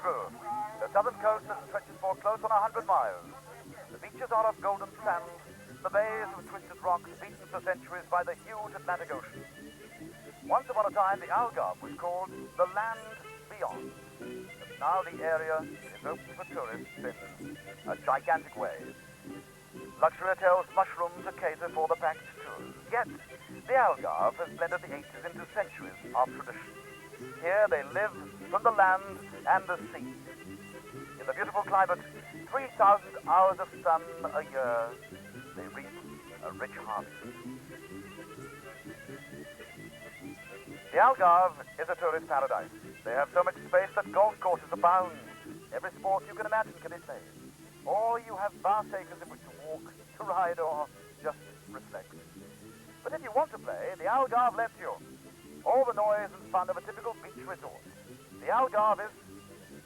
true. The southern coast stretches for close on 100 miles. The beaches are of golden sand, the bays of twisted rocks beaten for centuries by the huge Atlantic Ocean. Once upon a time, the Algarve was called the Land Beyond. But now the area is open for tourists in a gigantic way. Luxury hotels mushroom to cater for the packed tours. Yet, the Algarve has blended the ages into centuries of tradition. Here they live from the land and the sea. In the beautiful climate, 3,000 hours of sun a year, they reap a rich harvest. The Algarve is a tourist paradise. They have so much space that golf courses abound. Every sport you can imagine can be played. Or you have vast acres in which to walk, to ride, or just reflect. But if you want to play, the Algarve lets you. All the noise and fun of a typical beach resort. The Algarve is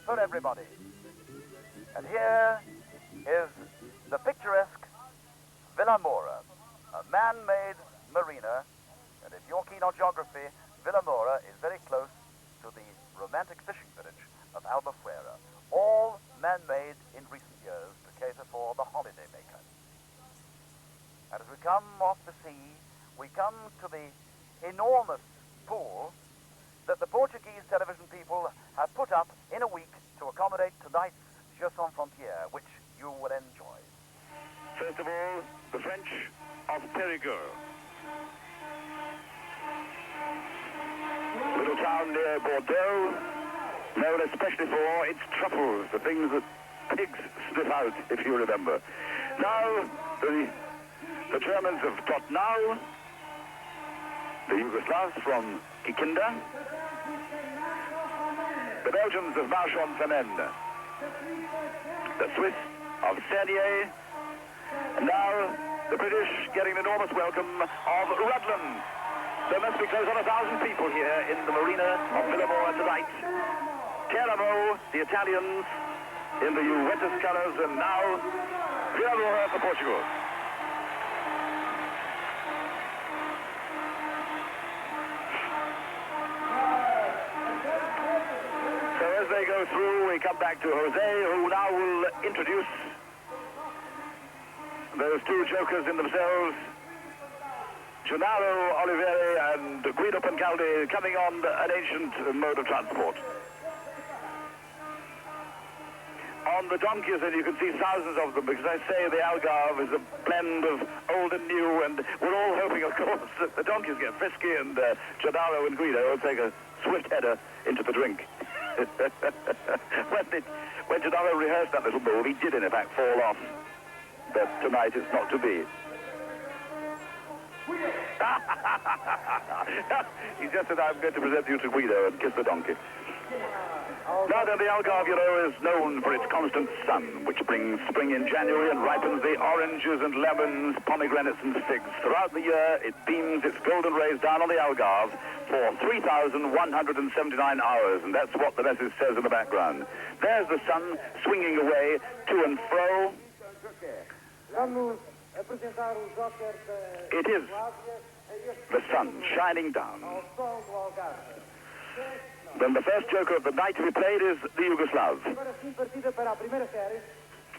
for everybody. And here is the picturesque Vilamoura, a man-made marina. And if you're keen on geography, Vilamoura is very close to the romantic fishing village of Albufeira, all man-made in recent years to cater for the holiday maker. And as we come off the sea, we come to the enormous pool that the Portuguese television people have put up in a week to accommodate tonight's Jeux sans frontières, which you will enjoy. First of all, the French of Périgueux. Little town near Bordeaux, known especially for its truffles, the things that pigs sniff out, if you remember. Now, the Germans of Todtnau, the Yugoslavs from Kikinda, the Belgians of Marche-en-Famenne, the Swiss of Cernier, and now the British getting an enormous welcome of Rhuddlan. There must be close on 1,000 people here in the marina of Vilamoura tonight. Teramo, the Italians, in the Juventus colours, and now Vilamoura for Portugal. So as they go through, we come back to Jose, who now will introduce those two jokers in themselves, Gennaro Oliveri and Guido Pancaldi, coming on an ancient mode of transport. On the donkeys, and you can see thousands of them, because I say the Algarve is a blend of old and new, and we're all hoping, of course, that the donkeys get frisky, and Gennaro and Guido will take a swift header into the drink. When Gennaro rehearsed that little move, he did, in fact, fall off. But tonight it's not to be. He just said, I'm going to present you to Guido and kiss the donkey. Now then, the Algarve, you know, is known for its constant sun, which brings spring in January and ripens the oranges and lemons, pomegranates and figs. Throughout the year, it beams its golden rays down on the Algarve for 3,179 hours, and that's what the message says in the background. There's the sun swinging away to and fro. It is the sun shining down. Then the first joker of the night to be played is the Yugoslavs.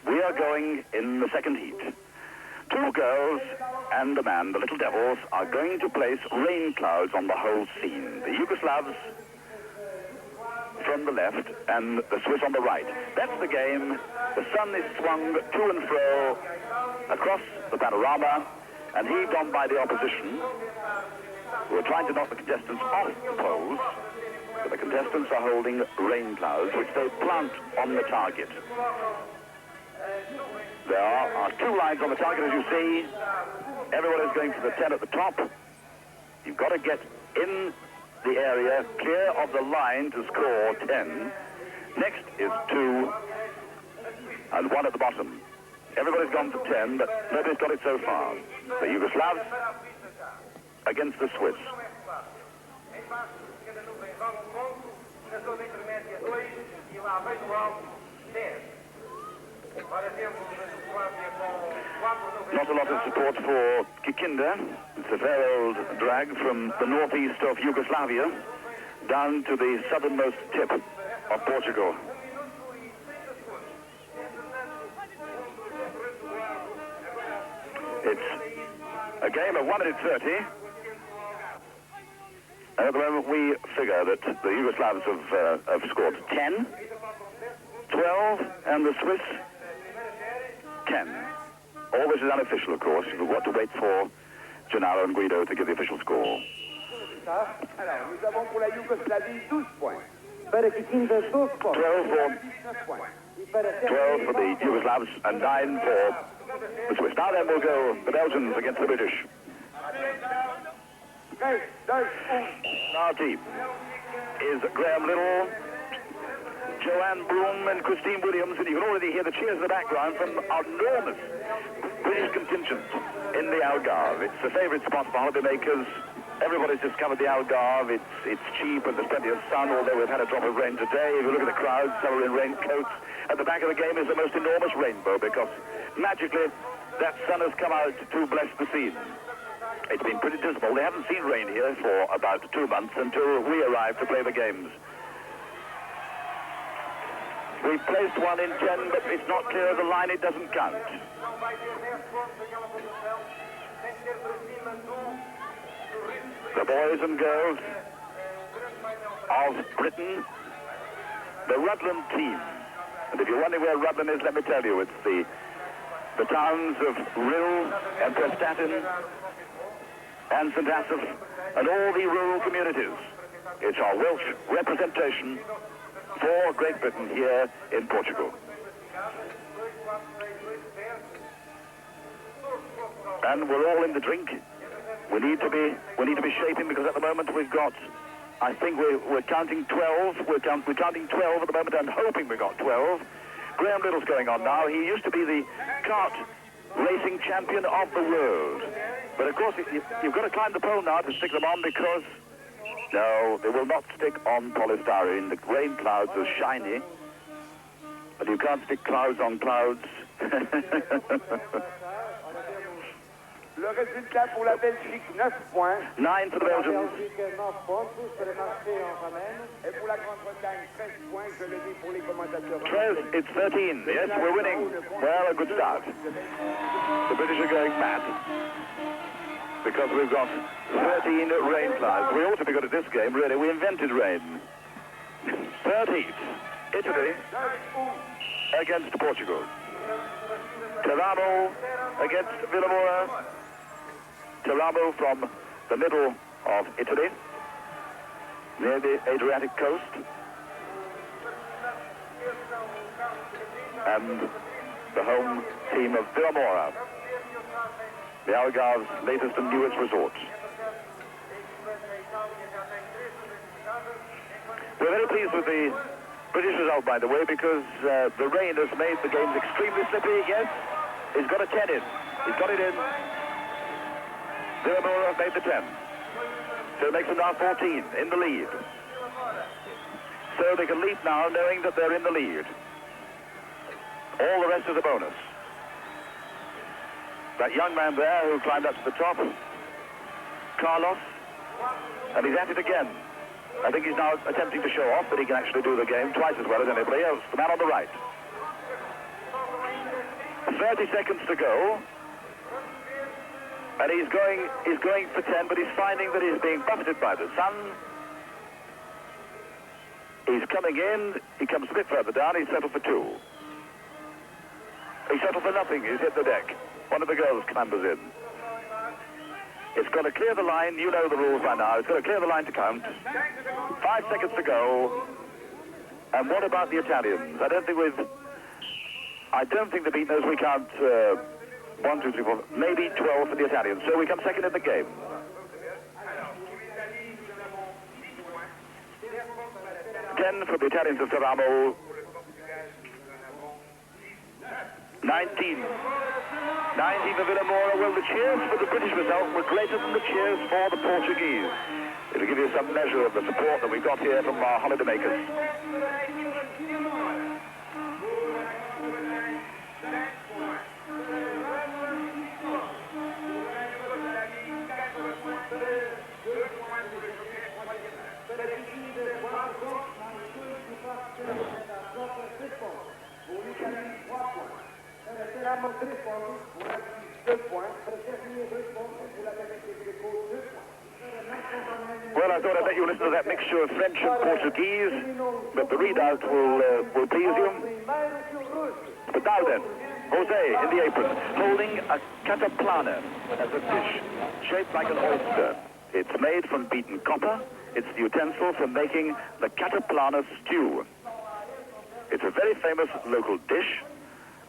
We are going in the second heat. Two girls and a man, the Little Devils, are going to place rain clouds on the whole scene. The Yugoslavs from the left and the Swiss on the right. That's the game. The sun is swung to and fro across the panorama and heaved on by the opposition, who are trying to knock the contestants off the poles. But the contestants are holding rain clouds, which they plant on the target. There are two lines on the target, as you see. Everyone is going for the 10 at the top. You've got to get in the area, clear of the line to score 10. Next is 2 and 1 at the bottom. Everybody's gone for 10, but nobody's got it so far. The Yugoslavs against the Swiss. Not a lot of support for Kikinda. It's a very old drag from the northeast of Yugoslavia down to the southernmost tip of Portugal. It's a game of 1 minute 30. And at the moment, we figure that the Yugoslavs have scored 10, 12, and the Swiss 10. All this is unofficial, of course. We've got to wait for Gennaro and Guido to give the official score. Alors, nous avons pour la Yougoslavie 12 points. Para Kikinda 12 points. 12 for the Yugoslavs and 9 for the Swiss. Now then we'll go the Belgians against the British. Our team is Graham Little, Joanne Broom and Christine Williams, and you can already hear the cheers in the background from our enormous British contingent in the Algarve. It's a favourite spot for holidaymakers. Everybody's discovered the Algarve. It's cheap and there's plenty of sun, although we've had a drop of rain today. If you look at the crowds, some are in raincoats. At the back of the game is the most enormous rainbow because magically that sun has come out to bless the scene. It's been pretty dismal. They haven't seen rain here for about 2 months until we arrived to play the games. We've placed one in 10, but it's not clear of the line. It doesn't count. The boys and girls of Britain, the Rhuddlan team. And if you're wondering where Rhuddlan is, let me tell you, it's the towns of Rhyl and Prestatyn and St. Asaph and all the rural communities. It's our Welsh representation for Great Britain here in Portugal. And we're all in the drink. We need to be shaping because at the moment we've got, I think we're counting 12. We're counting 12 at the moment and hoping we got 12. Graham Little's going on now. He used to be the kart racing champion of the world. But of course, you've got to climb the pole now to stick them on because, no, they will not stick on polystyrene. The rain clouds are shiny, but you can't stick clouds on clouds. Le résultat pour la Belgique, 9 points. 9 for the Belgians. La Belgique, 9 points, tous pour le Marche-en-Famenne. Et pour la Grande-Bretagne, 13 points, je le dis pour les commentateurs. 12, it's 13. Yes, we're winning. Well, a good start. The British are going mad because we've got 13 rain clouds. We ought to be good at this game, really. We invented rain. 13th, Italy against Portugal. Teramo against Vilamoura. Teramo from the middle of Italy, near the Adriatic coast. And the home team of Vilamoura, the Algarve's latest and newest resort. We're very pleased with the British result, by the way, because the rain has made the games extremely slippery. Yes, he's got a 10 in. He's got it in. Vilamoura made the 10. So it makes them now 14 in the lead. So they can leap now knowing that they're in the lead. All the rest is a bonus. That young man there who climbed up to the top, Carlos, and he's at it again. I think he's now attempting to show off that he can actually do the game twice as well as anybody else. The man on the right. 30 seconds to go. And he's going for 10, but he's finding that he's being buffeted by the sun. He's coming in. He comes a bit further down. He's settled for 2. He settled for nothing. He's hit the deck. One of the girls clambers in. It's got to clear the line. You know the rules by now. It's got to clear the line to count. 5 seconds to go. And what about the Italians? I don't think the beat knows we count 1, 2, 3, 4, maybe 12 for the Italians. So we come second in the game. Ten for the Italians of Teramo. 19 for Vilamoura. Well, the cheers for the British result were greater than the cheers for the Portuguese. It'll give you some measure of the support that we've got here from our holidaymakers. 2 points. Well, I thought I'd let you listen to that mixture of French and Portuguese, but the readout will please you. But now then, Jose in the apron, holding a cataplana as a dish shaped like an oyster. It's made from beaten copper. It's the utensil for making the cataplana stew. It's a very famous local dish.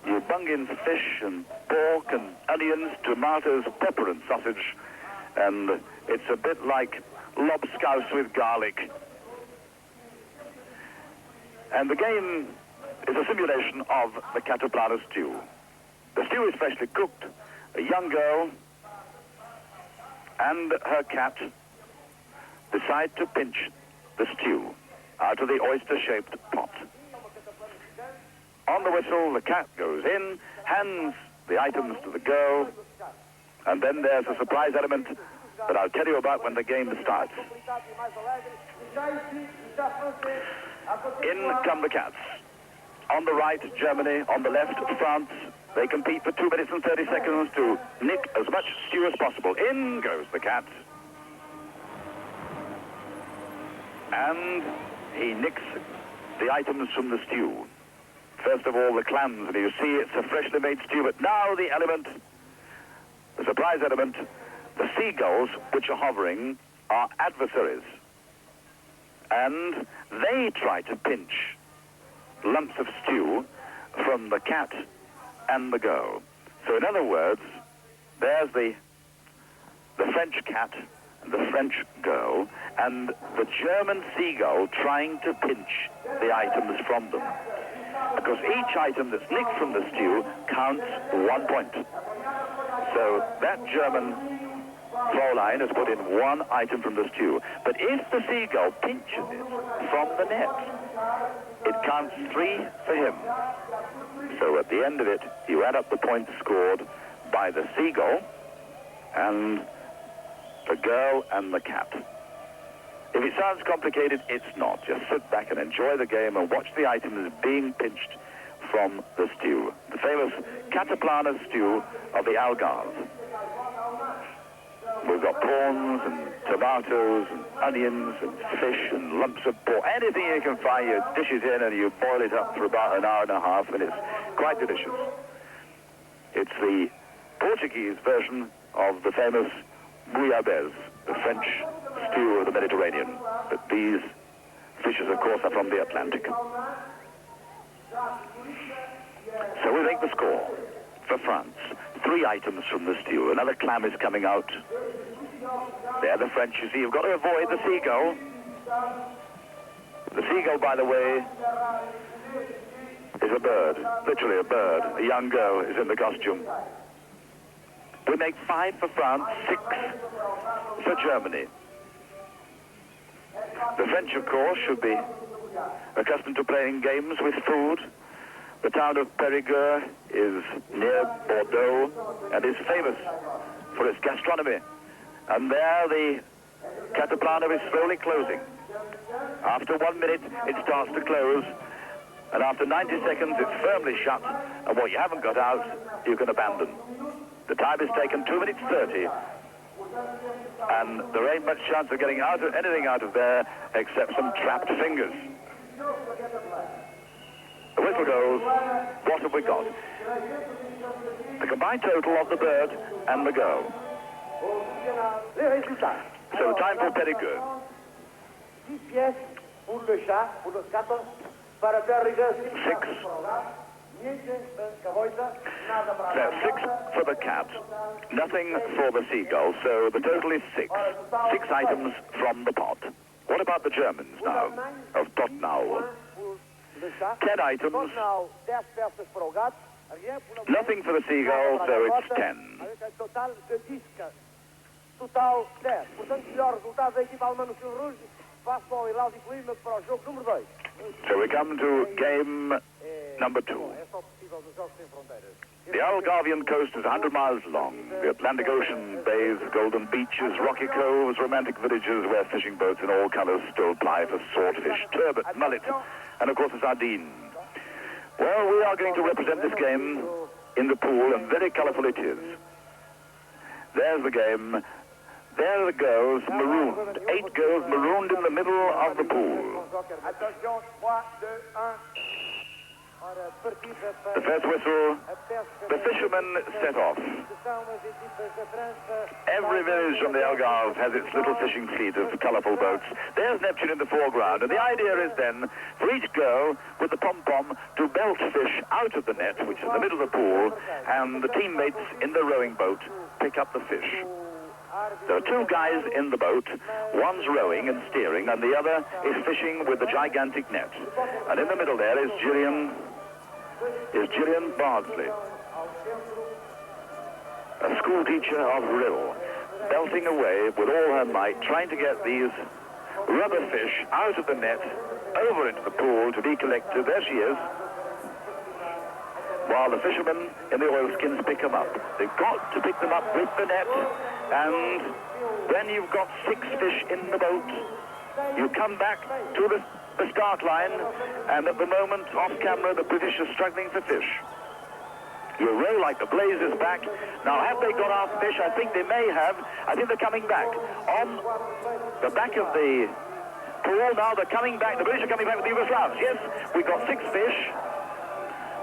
You bung in fish and pork and onions, tomatoes, pepper and sausage, and it's a bit like lobscouse with garlic. And the game is a simulation of the cataplana stew. The stew is freshly cooked. A young girl and her cat decide to pinch the stew out of the oyster-shaped pot. On the whistle, the cat goes in, hands the items to the girl, and then there's a surprise element that I'll tell you about when the game starts. In come the cats. On the right, Germany. On the left, France. They compete for 2 minutes and 30 seconds to nick as much stew as possible. In goes the cat. And he nicks the items from the stew. First of all, the clams. And you see it's a freshly made stew. But now the element, the surprise element, the seagulls, which are hovering, are adversaries. And they try to pinch lumps of stew from the cat and the girl. So in other words, there's the French cat and the French girl and the German seagull trying to pinch the items from them. Because each item that's nicked from the stew counts 1 point. So that German Fräulein has put in 1 item from the stew. But if the seagull pinches it from the net, it counts 3 for him. So at the end of it, you add up the points scored by the seagull and the girl and the cat. If it sounds complicated, it's not. Just sit back and enjoy the game and watch the items being pinched from the stew. The famous cataplana stew of the Algarve. We've got prawns and tomatoes and onions and fish and lumps of pork. Anything you can find, you dish it in and you boil it up for about an hour and a half, and it's quite delicious. It's the Portuguese version of the famous bouillabaisse, the French stew of the Mediterranean. But these fishes, of course, are from the Atlantic. So we make the score for France. 3 items from the stew. Another clam is coming out. There, the French, you see, you've got to avoid the seagull. The seagull, by the way, is a bird, literally a bird. A young girl is in the costume. We make 5 for France, 6 for Germany. The French, of course, should be accustomed to playing games with food. The town of Périgueux is near Bordeaux and is famous for its gastronomy. And there the cataplana is slowly closing. After 1 minute, it starts to close. And after 90 seconds, it's firmly shut. And what you haven't got out, you can abandon. The time is taken 2 minutes 30. And there ain't much chance of getting anything out of there except some trapped fingers. The whistle goes. What have we got? The combined total of the bird and the girl. So time for Périgueux. 10 pièces pour le chat, pour le gato, para Périgueux. 6. No, 6 for the cat, nothing for the seagull, so the total is 6. 6 items from the pot. What about the Germans now, of Todtnau? 10 items, nothing for the seagull, so it's 10. Total 10. Portanto, melhor resultado da equipa alemã no Rouge face ao Hilal de Coimbra para o jogo número 2. So we come to game number 2. The Algarvian coast is 100 miles long. The Atlantic Ocean bathes golden beaches, rocky coves, romantic villages where fishing boats in all colors still ply for swordfish, turbot, mullet, and of course the sardine. Well, we are going to represent this game in the pool, and very colorful it is. There's the game. There are the girls marooned. 8 girls marooned in the middle of the pool. Attention, 3, 2, 1. The first whistle, the fishermen set off. Every village on the Algarve has its little fishing fleet of colourful boats. There's Neptune in the foreground, and the idea is then for each girl with the pom-pom to belt fish out of the net, which is in the middle of the pool, and the teammates in the rowing boat pick up the fish. There are 2 guys in the boat. One's rowing and steering, and the other is fishing with the gigantic net. And in the middle there is Gillian Bardsley, a school teacher of Rhuddlan, belting away with all her might, trying to get these rubber fish out of the net, over into the pool to be collected. There she is, while the fishermen in the oilskins pick them up. They've got to pick them up with the net, and when you've got 6 fish in the boat, you come back to the start line, and at the moment, off camera, the British are struggling for fish. You row like the blazes back. Now, have they got our fish? I think they may have. I think they're coming back. On the back of the pool, now they're coming back. The British are coming back with the Yugoslavs. Yes, we've got 6 fish.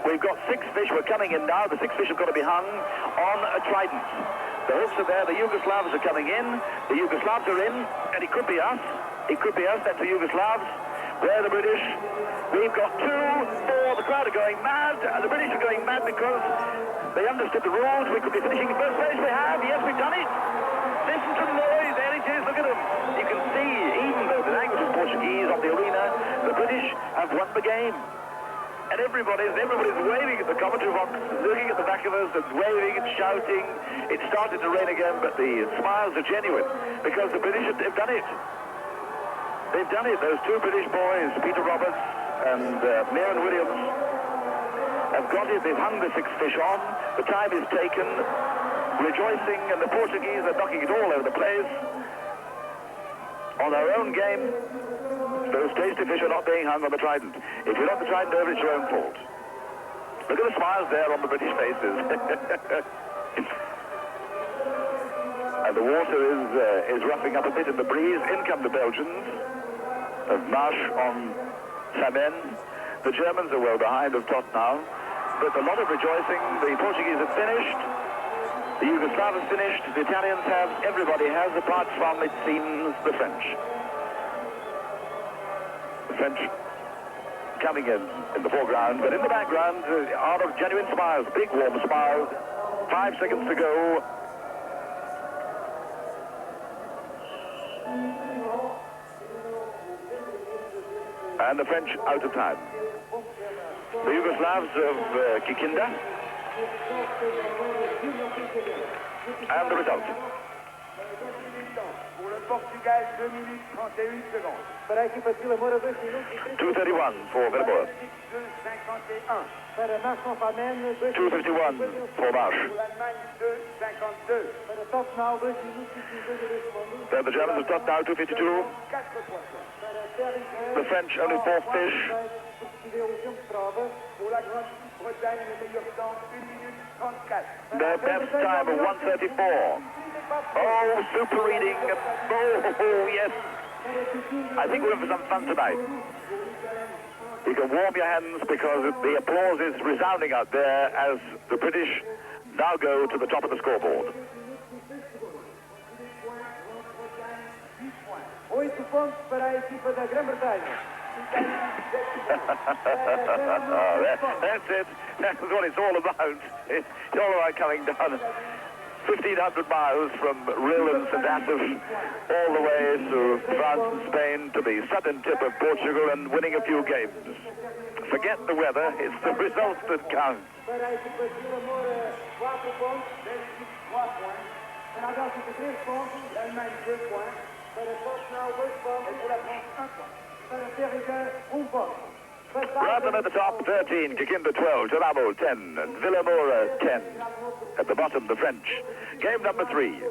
We've got 6 fish. We're coming in now. The 6 fish have got to be hung on a trident. The hooks are there. The Yugoslavs are coming in. The Yugoslavs are in, and it could be us. It could be us. That's the Yugoslavs. Where the British? We've got 2, 4. The crowd are going mad, and the British are going mad because they understood the rules. We could be finishing in first place. We have. Yes, we've done it. Listen to the noise. There it is. Look at them. You can see, even though the language is Portuguese of the arena, the British have won the game. And everybody's waving at the commentary box, looking at the back of us and waving and shouting. It started to rain again, but the smiles are genuine because the British have done it. They've done it. Those 2 British boys, Peter Roberts and Meron Williams, have got it. They've hung the 6 fish on. The time is taken, rejoicing, and the Portuguese are knocking it all over the place. On their own game, those tasty fish are not being hung on the trident. If you knock the trident over, it's your own fault. Look at the smiles there on the British faces. And the water is roughing up a bit in the breeze. In come the Belgians of Marche-en-Famenne. The Germans are well behind of Todtnau. But a lot of rejoicing. The Portuguese have finished. The Yugoslavs have finished. The Italians have. Everybody has, apart from, it seems, the French. The French coming in the foreground, but in the background are of genuine smiles, big warm smiles. 5 seconds to go. And the French out of time. The Yugoslavs of Kikinda. And the result. Portugal, 2 minutes 31 secondes. Para a equipa de Vilamoura, 2 minutos e 2:31 for Vilamoura. 2:51. Para Marche-en-Famenne, 2:51 for Marche. L'Allemagne, 2:52. Para Todtnau, 2 minutos e 52 segundos. Then the Germans have stopped now, 2:52. 4 poissons. Para Périgueux, The French only 4 fish. Pour la Grande-Bretagne, le meilleur temps, 1 minute 34. Their best time of 1:34. Oh, super reading. Oh, yes. I think we're in for some fun tonight. You can warm your hands because the applause is resounding out there as the British now go to the top of the scoreboard. 8 pontos para a equipa da Grã-Bretanha. That's it. That's what it's all about. It's all about coming down 1,500 miles from Rhuddlan and St. Asaph all the way to France and Spain to the southern tip of Portugal and winning a few games. Forget the weather, it's the results that count. Para a equipa de Vilamoura, 4 pontos, Bélgica 3 points. Para a Bélgica 3 pontos, Alemanha 2 points. Para Todtnau 2 pontos, para a France 1 point. Para Périgueux 1 point. Rhuddlan at the top, 13, Kikinda 12, Teramo 10, and Vilamoura 10. At the bottom, the French. Game number 3.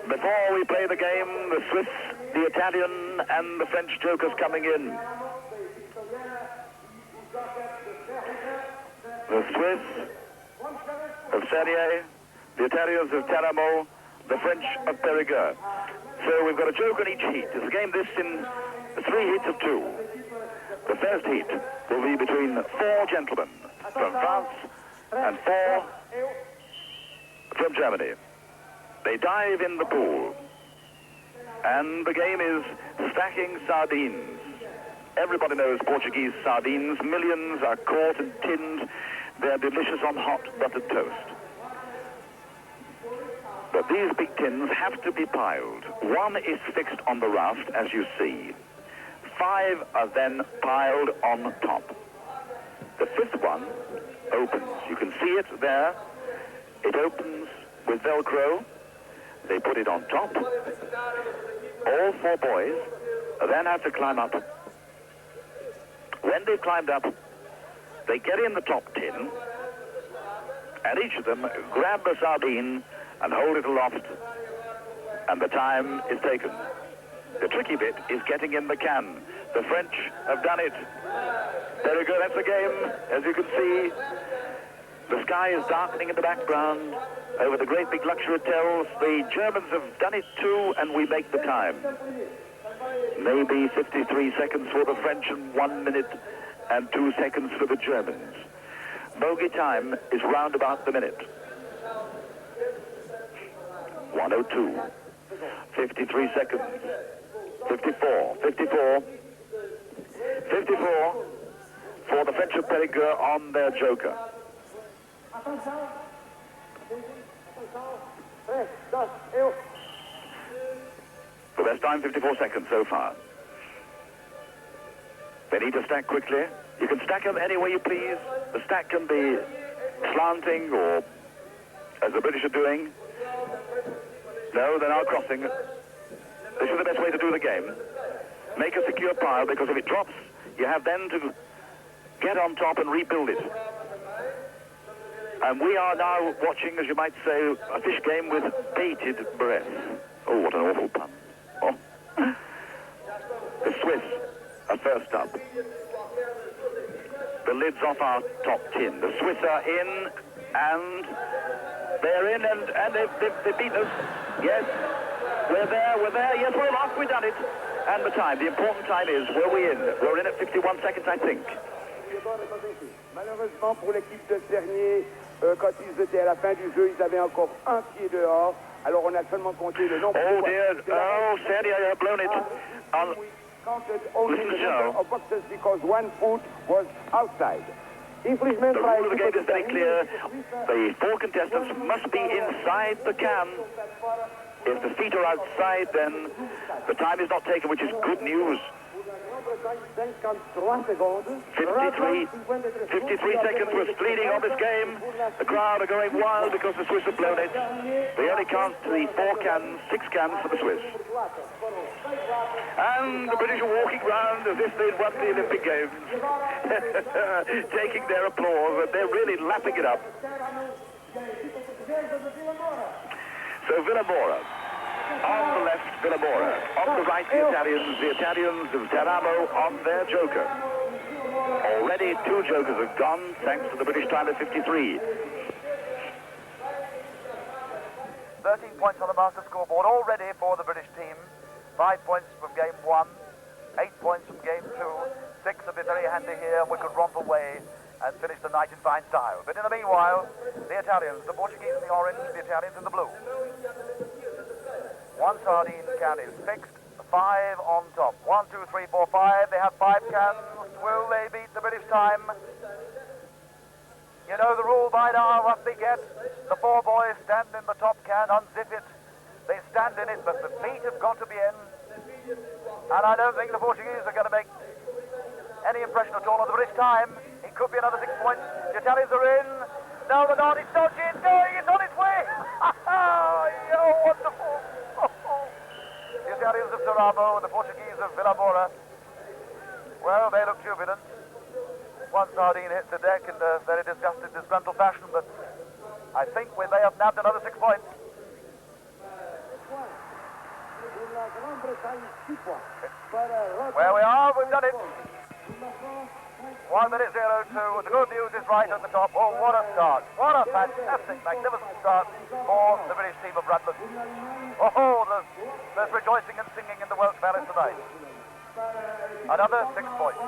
Before we play the game, the Swiss, the Italian, and the French jokers coming in. The Swiss of Cernier, the Italians of Teramo, the French of Périgueux. So we've got a joker in each heat. It's a game this in 3 heats of 2. The first heat will be between 4 gentlemen from France and 4 from Germany. They dive in the pool. And the game is stacking sardines. Everybody knows Portuguese sardines. Millions are caught and tinned. They're delicious on hot buttered toast. But these big tins have to be piled. 1 is fixed on the raft, as you see. 5 are then piled on top. The 5th one opens. You can see it there. It opens with Velcro. They put it on top. All 4 boys then have to climb up. When they've climbed up, they get in the top tin, and each of them grab a sardine and hold it aloft, and the time is taken. The tricky bit is getting in the can. The French have done it. Very good, that's the game. As you can see, the sky is darkening in the background over the great big luxury hotels. The Germans have done it too, and we make the time. Maybe 53 seconds for the French and 1 minute and 2 seconds for the Germans. Bogey time is round about the minute. 1:02. 53 seconds. 54. 54. 54 for the French of Périgueux on their joker. The best time, 54 seconds so far. They need to stack quickly. You can stack them any way you please. The stack can be slanting or, as the British are doing. No, they're now crossing. This is the best way to do the game. Make a secure pile, because if it drops, you have then to get on top and rebuild it. And we are now watching, as you might say, a fish game with bated breath. Oh, what an awful pun. Oh. The Swiss are first up. The lid's off our top tin. The Swiss are in, and they're in, and they've beaten us. Yes, we're there. Yes, we're off, we've done it. And the time, the important time is, were we in? We're in at 51 seconds, I think. Malheureusement pour l'équipe de Cernier, quand ils étaient à la fin du jeu, ils avaient encore un pied dehors. Alors on a seulement compté le nombre. Oh dear, oh Cernier have blown it. Counted only Listen the to Joe. number of boxes because 1 foot was outside. The rule of the game is very clear. The 4 contestants must be inside the can. If the feet are outside, then the time is not taken, which is good news. 53 seconds. We're bleeding on this game. The crowd are going wild because the Swiss have blown it. They only count the 6 cans for the Swiss. And the British are walking round as if they'd won the Olympic Games. Taking their applause, and they're really lapping it up. So Vilamoura. On the left, Vilamoura. On the right, the Italians of Teramo on their joker. Already 2 jokers have gone, thanks to the British time of 53. 13 points on the master scoreboard already for the British team. 5 points from game 1, 8 points from game 2, 6 will be very handy here, and we could romp away and finish the night in fine style. But in the meanwhile, the Italians, the Portuguese in the orange, the Italians in the blue. 1 sardine can is fixed, 5 on top. 1, 2, 3, 4, 5. They have 5 cans. Will they beat the British time? You know the rule by now, what they get. The 4 boys stand in the top can, unzip it. They stand in it, but the feet have got to be in. And I don't think the Portuguese are going to make any impression at all on the British time. It could be another 6 points. The Italians are in. No, they're not. It's dodgy. It's going. It's on its way. Oh, wonderful. The Italians of Teramo and the Portuguese of Vilamoura. Well, they look jubilant. 1 sardine hit the deck in a very disgusted, disgruntled fashion, but I think we may have nabbed another 6 points. Where we are, we've done it. 1 minute 02. The good news is right at the top. Oh, what a start. What a fantastic, magnificent start for the British team of Rhuddlan. Oh, there's rejoicing and singing in the Welsh Valleys tonight. Another 6 points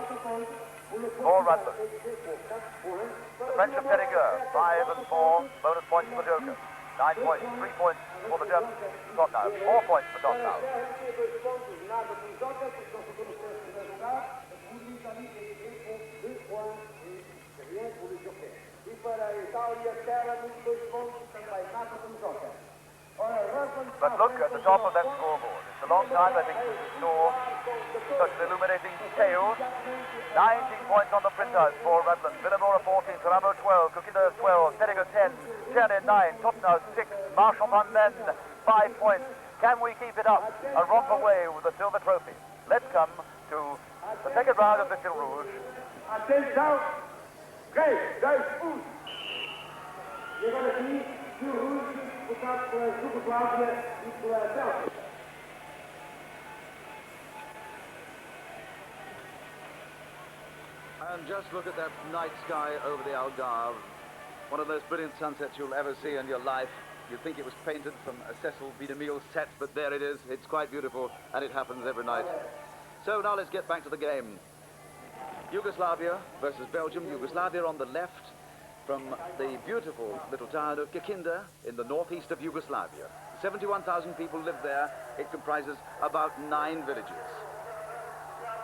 for Rhuddlan. The French of Périgueux, 5 and 4. Bonus points for Joker. 9 points, 3 points for the Germans. Todtnau, 4 points for Todtnau. But look at the top of that scoreboard. It's a long time, I think, since we saw such an illuminating tale. 19 points on the printouts for Rhuddlan. Vilamoura 14, Teramo 12, Kikinda 12, Périgueux 10, Cernier 9, Todtnau 6, Marche-en-Famenne 5 points. Can we keep it up and romp away with the silver trophy? Let's come to the second round of the Rouge. Atenção! 3, 2, 1. E agora aqui, o Rouge, votado pela Yugoslávia e pela Bélgica. And just look at that night sky over the Algarve. One of those brilliant sunsets you'll ever see in your life. You'd think it was painted from a Cecil B. DeMille set, but there it is. It's quite beautiful, and it happens every night. So now let's get back to the game. Yugoslavia versus Belgium. Yugoslavia on the left, from the beautiful little town of Kikinda in the northeast of Yugoslavia. 71,000 people live there. It comprises about 9 villages.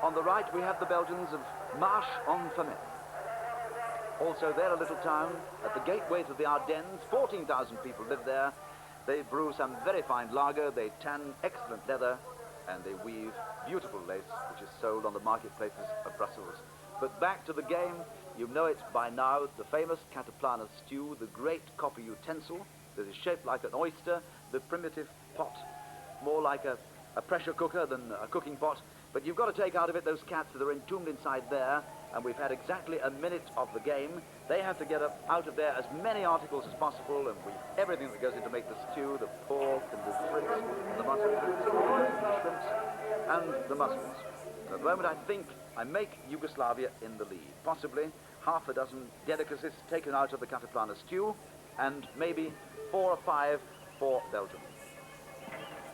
On the right, we have the Belgians of Marche-en-Famenne. Also, they're a little town at the gateway to the Ardennes. 14,000 people live there. They brew some very fine lager, they tan excellent leather, and they weave beautiful lace, which is sold on the marketplaces of Brussels. But back to the game, you know it by now, the famous cataplana stew, the great copper utensil that is shaped like an oyster, the primitive pot, more like a pressure cooker than a cooking pot. But you've got to take out of it those cats that are entombed inside there, and we've had exactly a minute of the game. They have to get out of there as many articles as possible, and we've everything that goes in to make the stew, the pork and the frites, and the mussels, the shrimps, and the mussels. At the moment, I think I make Yugoslavia in the lead. Possibly half a dozen delicacies taken out of the cataplana stew, and maybe 4 or 5 for Belgium.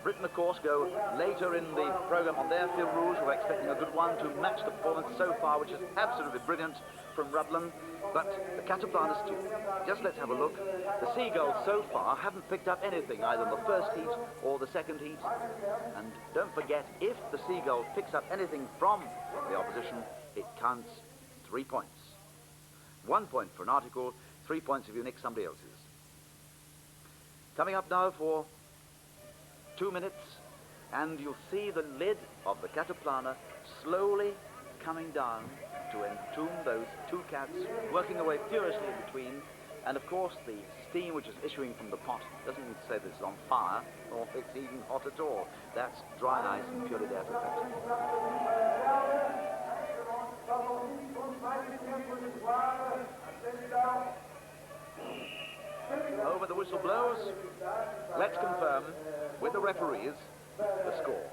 Britain, of course, go later in the programme on their Fil Rouge. We're expecting a good one to match the performance so far, which is absolutely brilliant from Rhuddlan. But the cataplana stew, just let's have a look. The Seagulls so far haven't picked up anything, either in the first heat or the second heat. And don't forget, if the Seagull picks up anything from the opposition, it counts 3 points. 1 point for an article, 3 points if you nick somebody else's. Coming up now for 2 minutes, and you'll see the lid of the cataplana slowly coming down to entomb those 2 cats, working away furiously in between. And of course, the steam which is issuing from the pot doesn't mean to say that it's on fire or if it's even hot at all. That's dry ice and purely there to effect. Over the whistle blows. Let's confirm with the referees the score.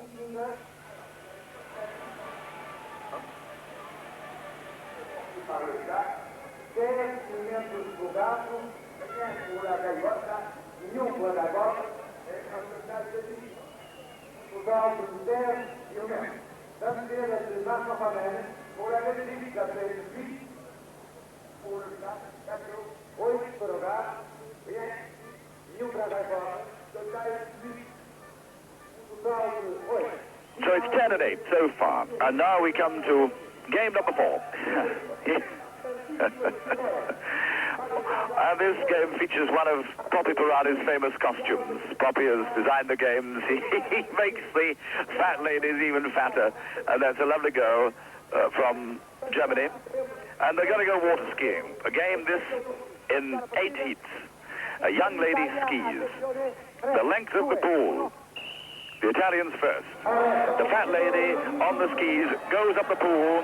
So it's 10 and 8 so far, and now we come to game number 4. And this game features one of Poppy Pirani's famous costumes. Poppy has designed the games. He makes the fat ladies even fatter, and that's a lovely girl from Germany. And they're going to go water skiing. A game this in 8 heats. A young lady skis. The length of the pool. The Italians first. The fat lady on the skis goes up the pool.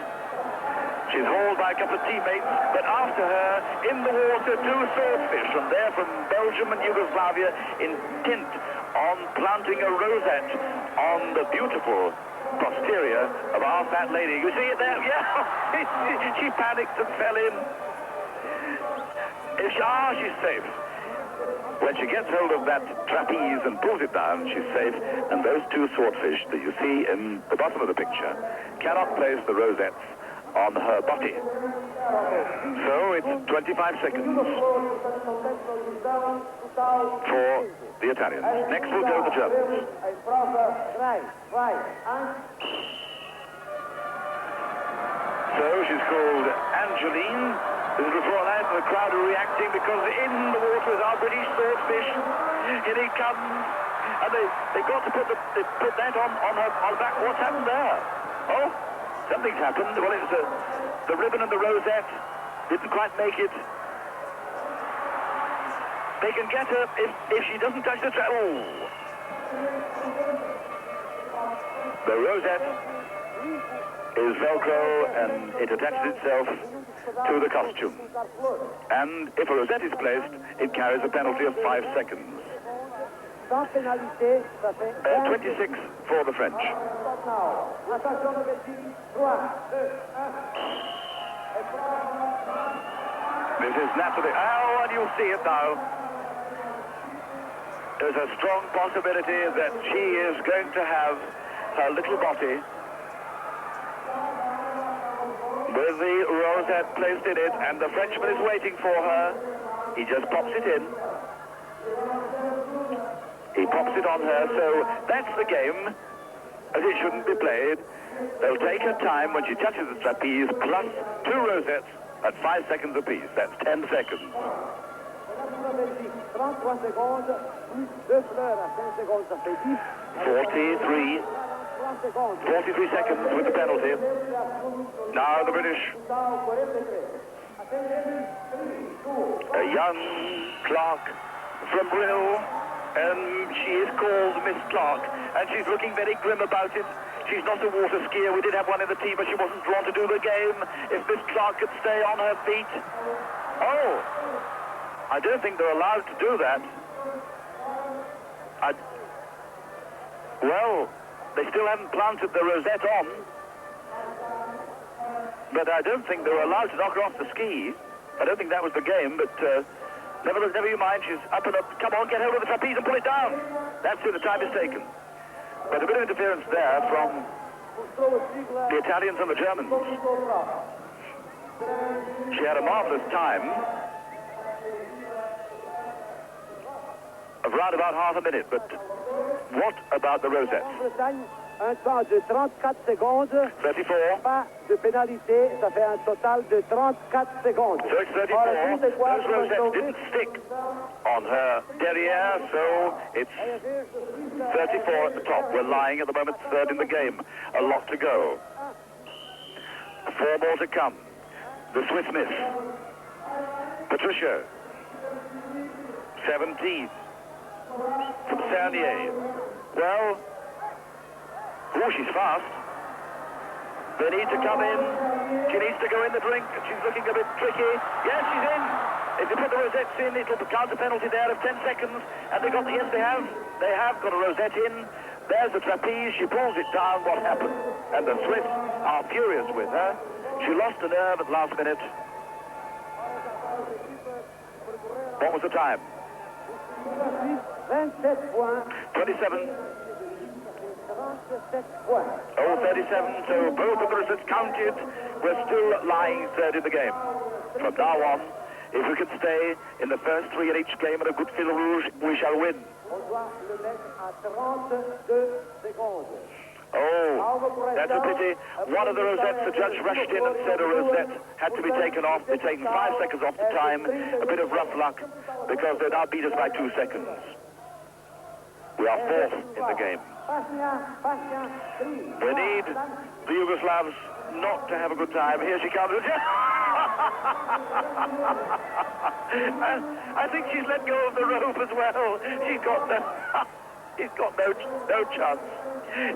She's hauled by a couple of teammates, but after her, in the water, 2 swordfish, and they're from Belgium and Yugoslavia, intent on planting a rosette on the beautiful posterior of our fat lady. You see it there? Yeah, she panicked and fell in. She's safe. When she gets hold of that trapeze and pulls it down, she's safe. And those two swordfish that you see in the bottom of the picture cannot place the rosettes on her body. So it's 25 seconds for the Italians. Next will go the Germans. So she's called Angeline. This is before that, the crowd are reacting because in the water is our British swordfish. Here he comes, and they've got to put that on her back. What's happened there? Oh, something's happened. Well, it's the ribbon and the rosette didn't quite make it. They can get her if she doesn't touch the trap. Oh, the rosette is Velcro, and it attaches itself to the costume. And if a rosette is placed, it carries a penalty of 5 seconds. 26 for the French. This is naturally... Oh, and you'll see it now. There's a strong possibility that she is going to have her little body with the rosette placed in it, and the Frenchman is waiting for her. He just pops it in. He pops it on her, so that's the game, as it shouldn't be played. They'll take her time when she touches the trapeze, plus 2 rosettes at 5 seconds apiece. That's 10 seconds. 43 seconds with the penalty. Now the British. A young Clark from Brill, and she is called Miss Clark, and she's looking very grim about it. She's not a water skier. We did have one in the team, but she wasn't drawn to do the game. If Miss Clark could stay on her feet. Oh, I don't think they're allowed to do that. Well, they still haven't planted the rosette on, but I don't think they were allowed to knock her off the ski. I don't think that was the game, but never you mind. She's up and up. Come on, get hold of the trapeze and pull it down. That's it, the time is taken. But a bit of interference there from the Italians and the Germans. She had a marvelous time of around about half a minute, but what about the rosettes? Un temps de 34 secondes. 34. Pas de pénalité, ça fait un total de 34 secondes. So it's 34. Those rosettes didn't stick on her derriere, so it's 34 at the top. We're lying at the moment third in the game. A lot to go. 4 more to come. The Swiss miss. Patricia. 17. From Cernier. Well, oh, she's fast. They need to come in. She needs to go in the drink. She's looking a bit tricky. Yes, she's in. If you put the rosettes in, it'll count a penalty there of 10 seconds. And they got the, yes, they have. They have got a rosette in. There's the trapeze. She pulls it down. What happened? And the Swiss are furious with her. She lost a nerve at the last minute. What was the time? 27. Oh, 37, so both of the rosettes counted. We're still lying third in the game. From now on, if we can stay in the first 3 in each game at a good fil rouge, we shall win. Oh, that's a pity. One of the rosettes, the judge rushed in and said a rosette had to be taken off. They've taken 5 seconds off the time. A bit of rough luck, because they now beat us by 2 seconds. We are 4th in the game. We need the Yugoslavs not to have a good time. Here she comes. I think she's let go of the rope as well. She's got no chance.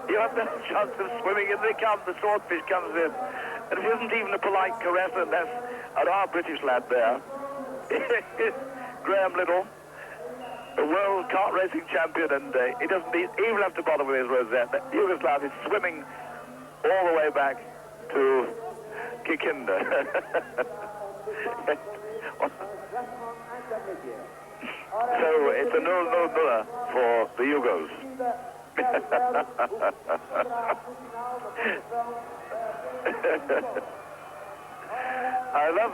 You have no chance of swimming. In they come, the swordfish comes in. And it isn't even a polite caress, and that's our British lad there. Graham Little, the world kart racing champion, and he doesn't even have to bother with his rosette. Yugoslav is swimming all the way back to Kikinda. So it's a 0-0 for the Yugos. I love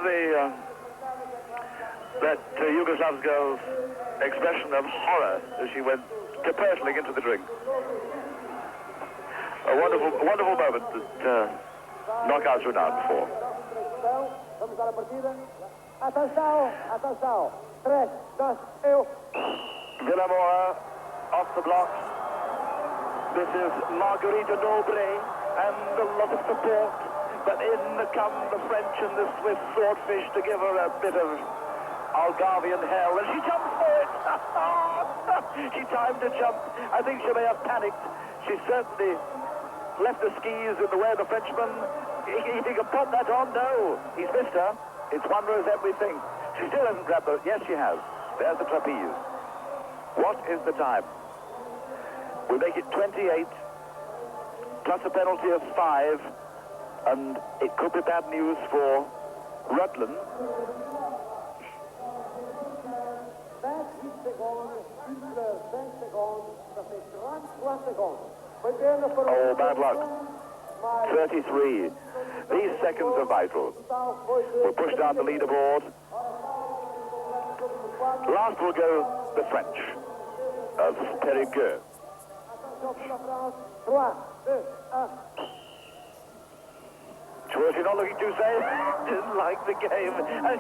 that Yugoslav girl's expression of horror as she went capering into the drink. A wonderful moment that knockouts are known for. Vilamoura off the blocks. This is Margarita Nobre and a lot of support. But in come the French and the Swiss swordfish to give her a bit of Algarvian hell. And she jumps for it. She timed to jump. I think she may have panicked. She certainly left the skis in the way of the Frenchman. If he can pop that on, no. He's missed her. It's one rose everything. She still hasn't grabbed the... Yes, she has. There's the trapeze. What is the time? We make it 28, plus a penalty of 5, and it could be bad news for Rhuddlan. Oh, bad luck. 33. These seconds are vital. We'll push down the leaderboard. Last will go the French of Périgueux. Sure, she's not looking too safe. Didn't like the game. And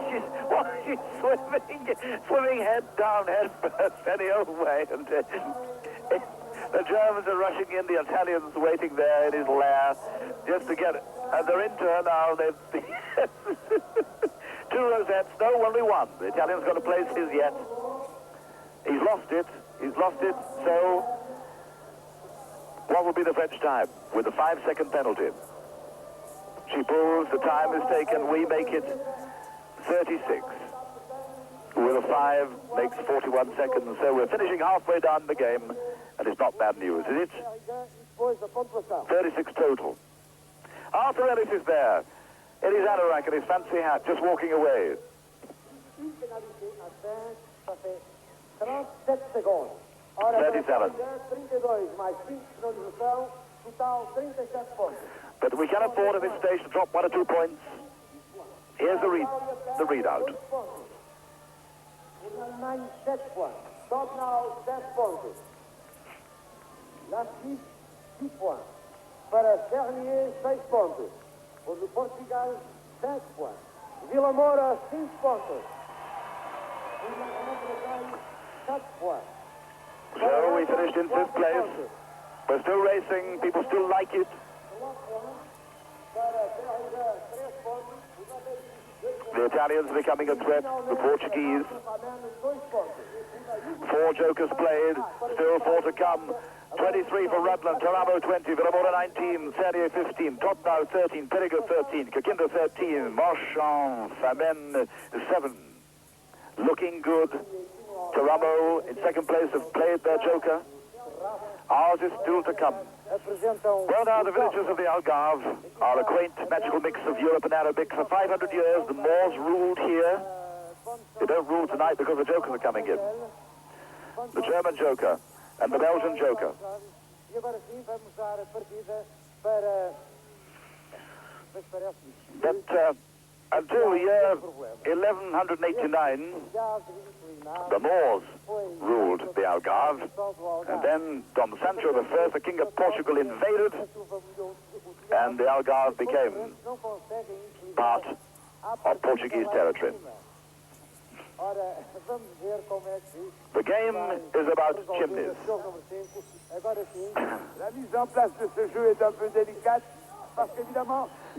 she's swimming head down, head first, any old way. And the Germans are rushing in, the Italians waiting there in his lair just to get it. And they're into her now. They've two rosettes, no, only one. The Italian's got to place his yet. He's lost it. He's lost it. So, what will be the French time with the 5-second penalty? She pulls, the time is taken, we make it 36. With a 5 makes 41 seconds, so we're finishing halfway down the game, and it's not bad news, is it? 36 total. Arthur Ellis is there, in his anorak and his fancy hat, just walking away. 37. But we can afford at this stage to drop 1 or 2 points. Here's the readout. Para Cernier, 6 pontos. Por Portugal, 7 pontos. Vilamoura, 5 pontos. So we finished in 5th place. We're still racing. People still like it. The Italians becoming a threat. The Portuguese. 4 jokers played. Still 4 to come. 23 for Rhuddlan, Teramo 20, Vilamoura 19, Cernier 15, Todtnau 13, Périgueux 13, Kikinda 13, Marche-en-Famenne 7. Looking good. Teramo in 2nd place have played their joker. Ours is still to come. Well, now the villagers of the Algarve are a quaint, magical mix of Europe and Arabic. For 500 years, the Moors ruled here. They don't rule tonight because the jokers are coming in. The German joker and the Belgian joker. But until the year 1189, the Moors ruled the Algarve, and then Dom Sancho I, the King of Portugal, invaded, and the Algarve became part of Portuguese territory. The game is about Chimneys.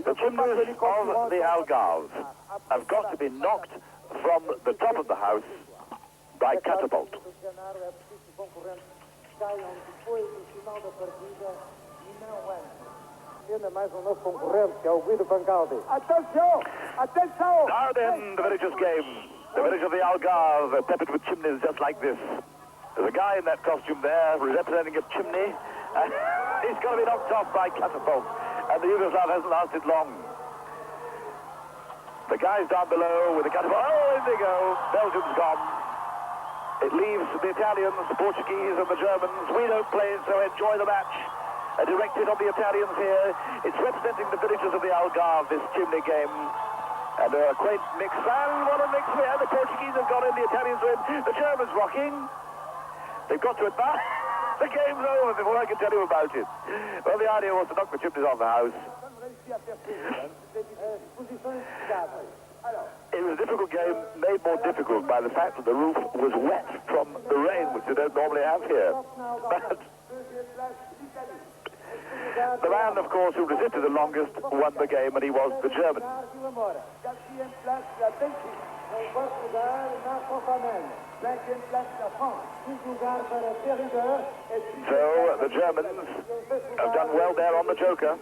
The Chimneys of the Algarve have got to be knocked from the top of the house by catapult. Now then, the villagers' game. The village of the Algarve, peppered with chimneys just like this. There's a guy in that costume there representing a chimney. He's going to be knocked off by catapult. And the Yugoslav hasn't lasted long. The guys down below with the cut. Oh, in they go. Belgium's gone. It leaves the Italians, the Portuguese and the Germans. We don't play, so enjoy the match. Directed on the Italians here. It's representing the villagers of the Algarve, this Chimney game. And a quaint mix. And what a mix we had. The Portuguese have gone in, the Italians are in. The Germans rocking. They've got to advance. The game's over before I can tell you about it. Well, the idea was to knock the Chimneys off the house. It was a difficult game, made more difficult by the fact that the roof was wet from the rain, which you don't normally have here. But the man, of course, who resisted the longest won the game, and he was the German. So the Germans have done well there on the joker.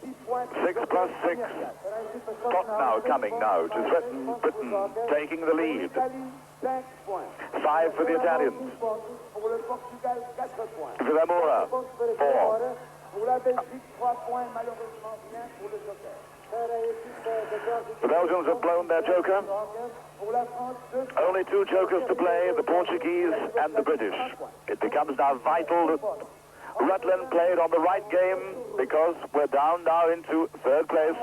6 plus 6. Todtnau coming now to threaten Britain, taking the lead. 5 for the Italians. Vilamoura, 4. The Belgians have blown their joker. Only 2 jokers to play, the Portuguese and the British. It becomes now vital that Rhuddlan played on the right game because we're down now into 3rd place.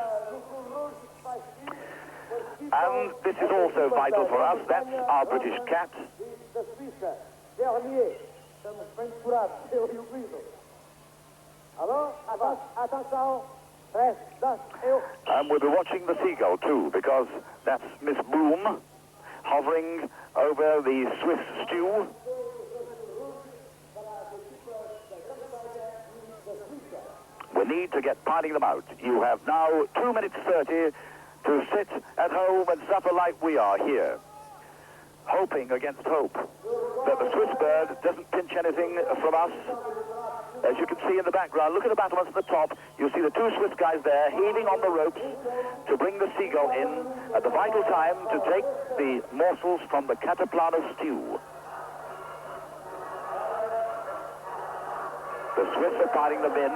And this is also vital for us. That's our British cat. And we'll be watching the Seagull too, because that's Miss Broom hovering over the Swiss stew. We need to get piling them out. You have now 2 minutes 30 to sit at home and suffer like we are here, hoping against hope that the Swiss bird doesn't pinch anything from us. As you can see in the background, look at the battlements at the top. You'll see the 2 Swiss guys there heaving on the ropes to bring the Seagull in at the vital time to take the morsels from the Cataplana stew. The Swiss are piling them in.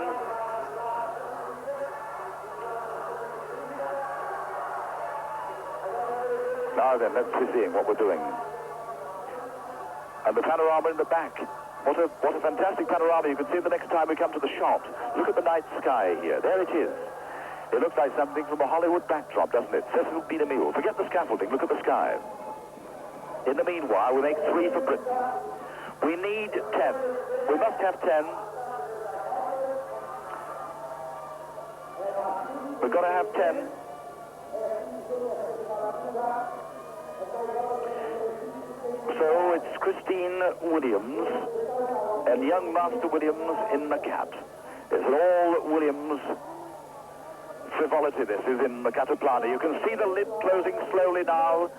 Now then, let's be seeing what we're doing. And the panorama in the back. What a fantastic panorama. You can see it the next time we come to the shot. Look at the night sky here. There it is. It looks like something from a Hollywood backdrop, doesn't it? Cecil B. DeMille. Forget the scaffolding. Look at the sky. In the meanwhile, we make 3 for Britain. We need 10. We must have 10. We've got to have 10. So it's Christine Williams and young Master Williams in the cat. It's an all Williams frivolity, this is in the Cataplana. You can see the lid closing slowly now.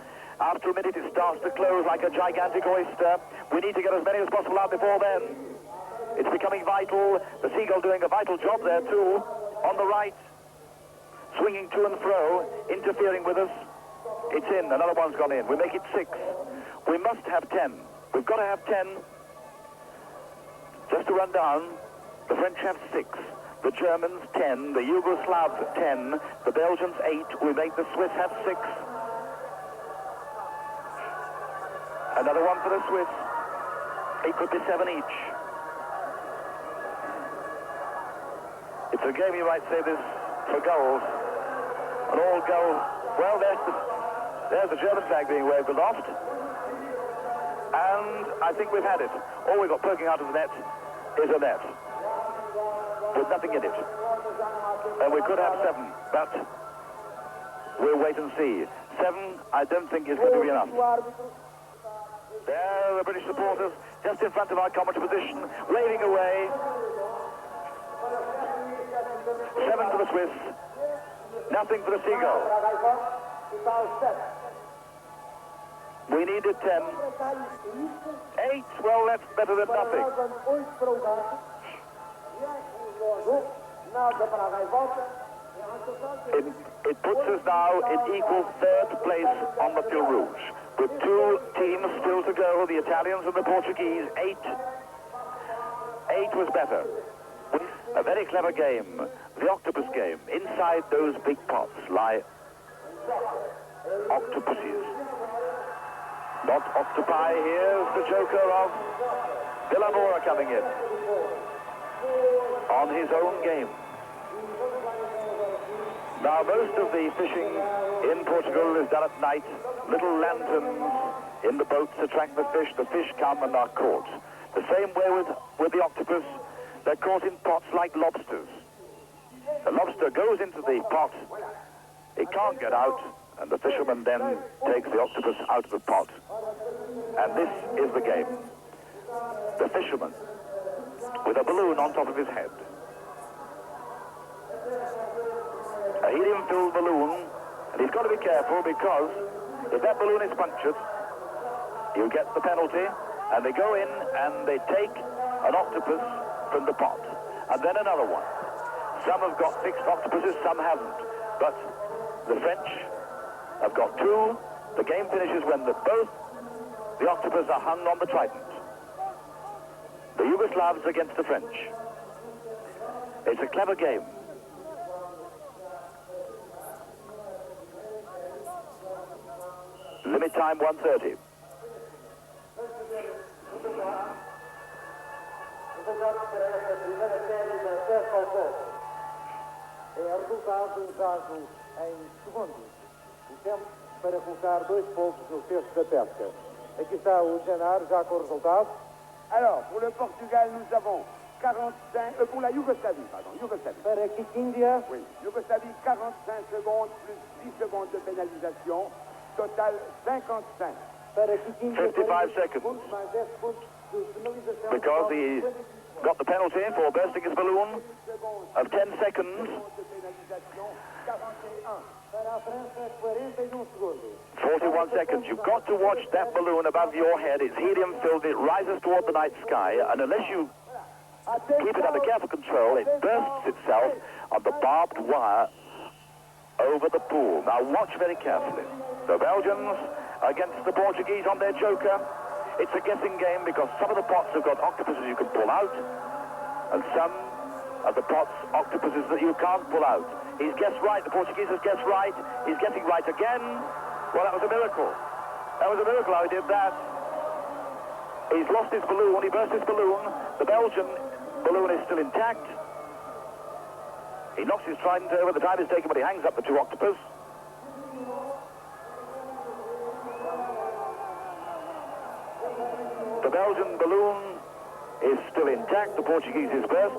After a minute it starts to close like a gigantic oyster. We need to get as many as possible out before then. It's becoming vital. The Seagull doing a vital job there too. On the right, swinging to and fro, interfering with us. It's in, another one's gone in. We make it 6. We must have 10. We've got to have 10. Just to run down, the French have 6. The Germans 10. The Yugoslavs 10. The Belgians 8. We make the Swiss have 6. Another one for the Swiss. It could be 7 each. It's a game, you might say, this for goals. An all goal. Well, there's the German flag being waved aloft. And I think we've had it. All we've got poking out of the net is a net with nothing in it. And we could have 7, but we'll wait and see. 7, I don't think is going to be enough. There are the British supporters just in front of our commentary position, waving away. 7 for the Swiss, nothing for the Seagull. We needed 10. 8, well, that's better than nothing. It puts us now in equal 3rd place on the Fil Rouge, with 2 teams still to go, the Italians and the Portuguese, 8. 8 was better. A very clever game, the octopus game. Inside those big pots lie octopuses. Not octopi. Here's the joker of Vilamoura coming in on his own game. Now, most of the fishing in Portugal is done at night. Little lanterns in the boats attract the fish. The fish come and are caught. The same way with the octopus. They're caught in pots like lobsters. The lobster goes into the pot. It can't get out, and the fisherman then takes the octopus out of the pot. And this is the game. The fisherman with a balloon on top of his head. A helium-filled balloon, and he's got to be careful because if that balloon is punctured, he'll get the penalty, and they go in and they take an octopus from the pot, and then another one. Some have got fixed octopuses, some haven't, but the French have got 2. The game finishes when both the octopus are hung on the trident. The Yugoslavs against the French. It's a clever game. Limit time 1:30. É resultado usado em segundos. O tempo para colocar 2 poucos no cesto da pesca. Aqui está o Janar, já com o resultado. Alors, pour le Portugal, nous avons 45... pour la Yougoslavie, pardon, Yougoslavie. Para Kikinda, Oui, Yougoslavie, 45 secondes plus 10 secondes de pénalisation. Total 55. para Kikinda, 55 seconds. mais 10 segundos de penalização. Because he got the penalty for bursting his balloon of 10 seconds. Para a França, 41 segundos. 41 seconds. You've got to watch that balloon above your head. It's helium-filled. It rises toward the night sky. And unless you keep it under careful control, it bursts itself on the barbed wire over the pool. Now watch very carefully. The Belgians against the Portuguese on their joker. It's a guessing game because some of the pots have got octopuses you can pull out, and some of the pots, octopuses that you can't pull out. He's guessed right. The Portuguese has guessed right. He's guessing right again. Well, that was a miracle. That was a miracle how he did that. He's lost his balloon. He burst his balloon. The Belgian balloon is still intact. He knocks his trident over. The time is taken, but he hangs up the 2 octopus. The Belgian balloon is still intact. The Portuguese is burst.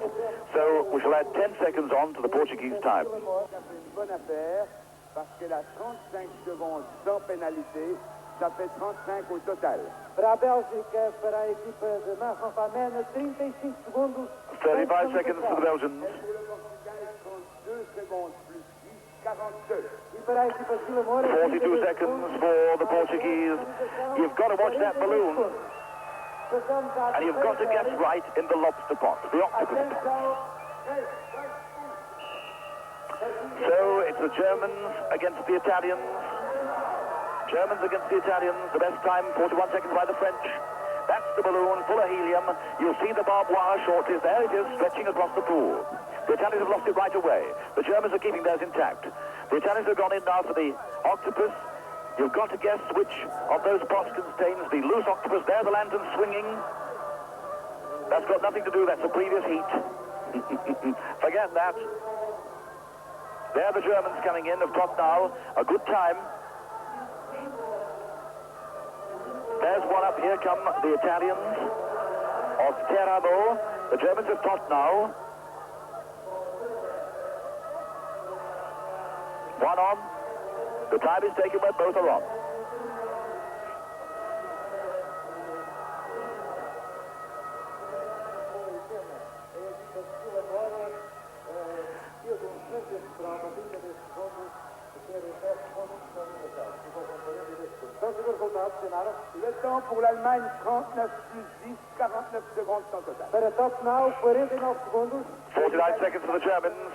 So we shall add 10 seconds on to the Portuguese time. C'est une bonne affaire parce que la 35 secondes sans pénalité, ça fait 35 au total. Para a Bélgica, para a equipa de Marche-en-Famenne, 35 segundos. 35 seconds for the Belgians. Pour le Portugal, 32 secondes plus 10, 42. E para a equipa de Vilamoura, 42 seconds for the Portuguese. You've got to watch that balloon, and you've got to guess right in the lobster pot, the octopus pot. So it's the Germans against the Italians. Germans against the Italians. The best time, 41 seconds by the French. That's the balloon full of helium. You'll see the barbed wire shortly. There it is, stretching across the pool. The Italians have lost it right away. The Germans are keeping theirs intact. The Italians have gone in now for the octopus. You've got to guess which of those pots contains the loose octopus. There, the lantern swinging. That's got nothing to do. That's a previous heat. Forget that. There, the Germans coming in of Todtnau. A good time. There's one up. Here come the Italians of Teramo. The Germans of Todtnau. One on. The time is taken when both are on. Le temps pour l'Allemagne, 39 plus 10, 49 secondes en total. Para Todtnau, 49 segundos. 49 seconds for the Germans.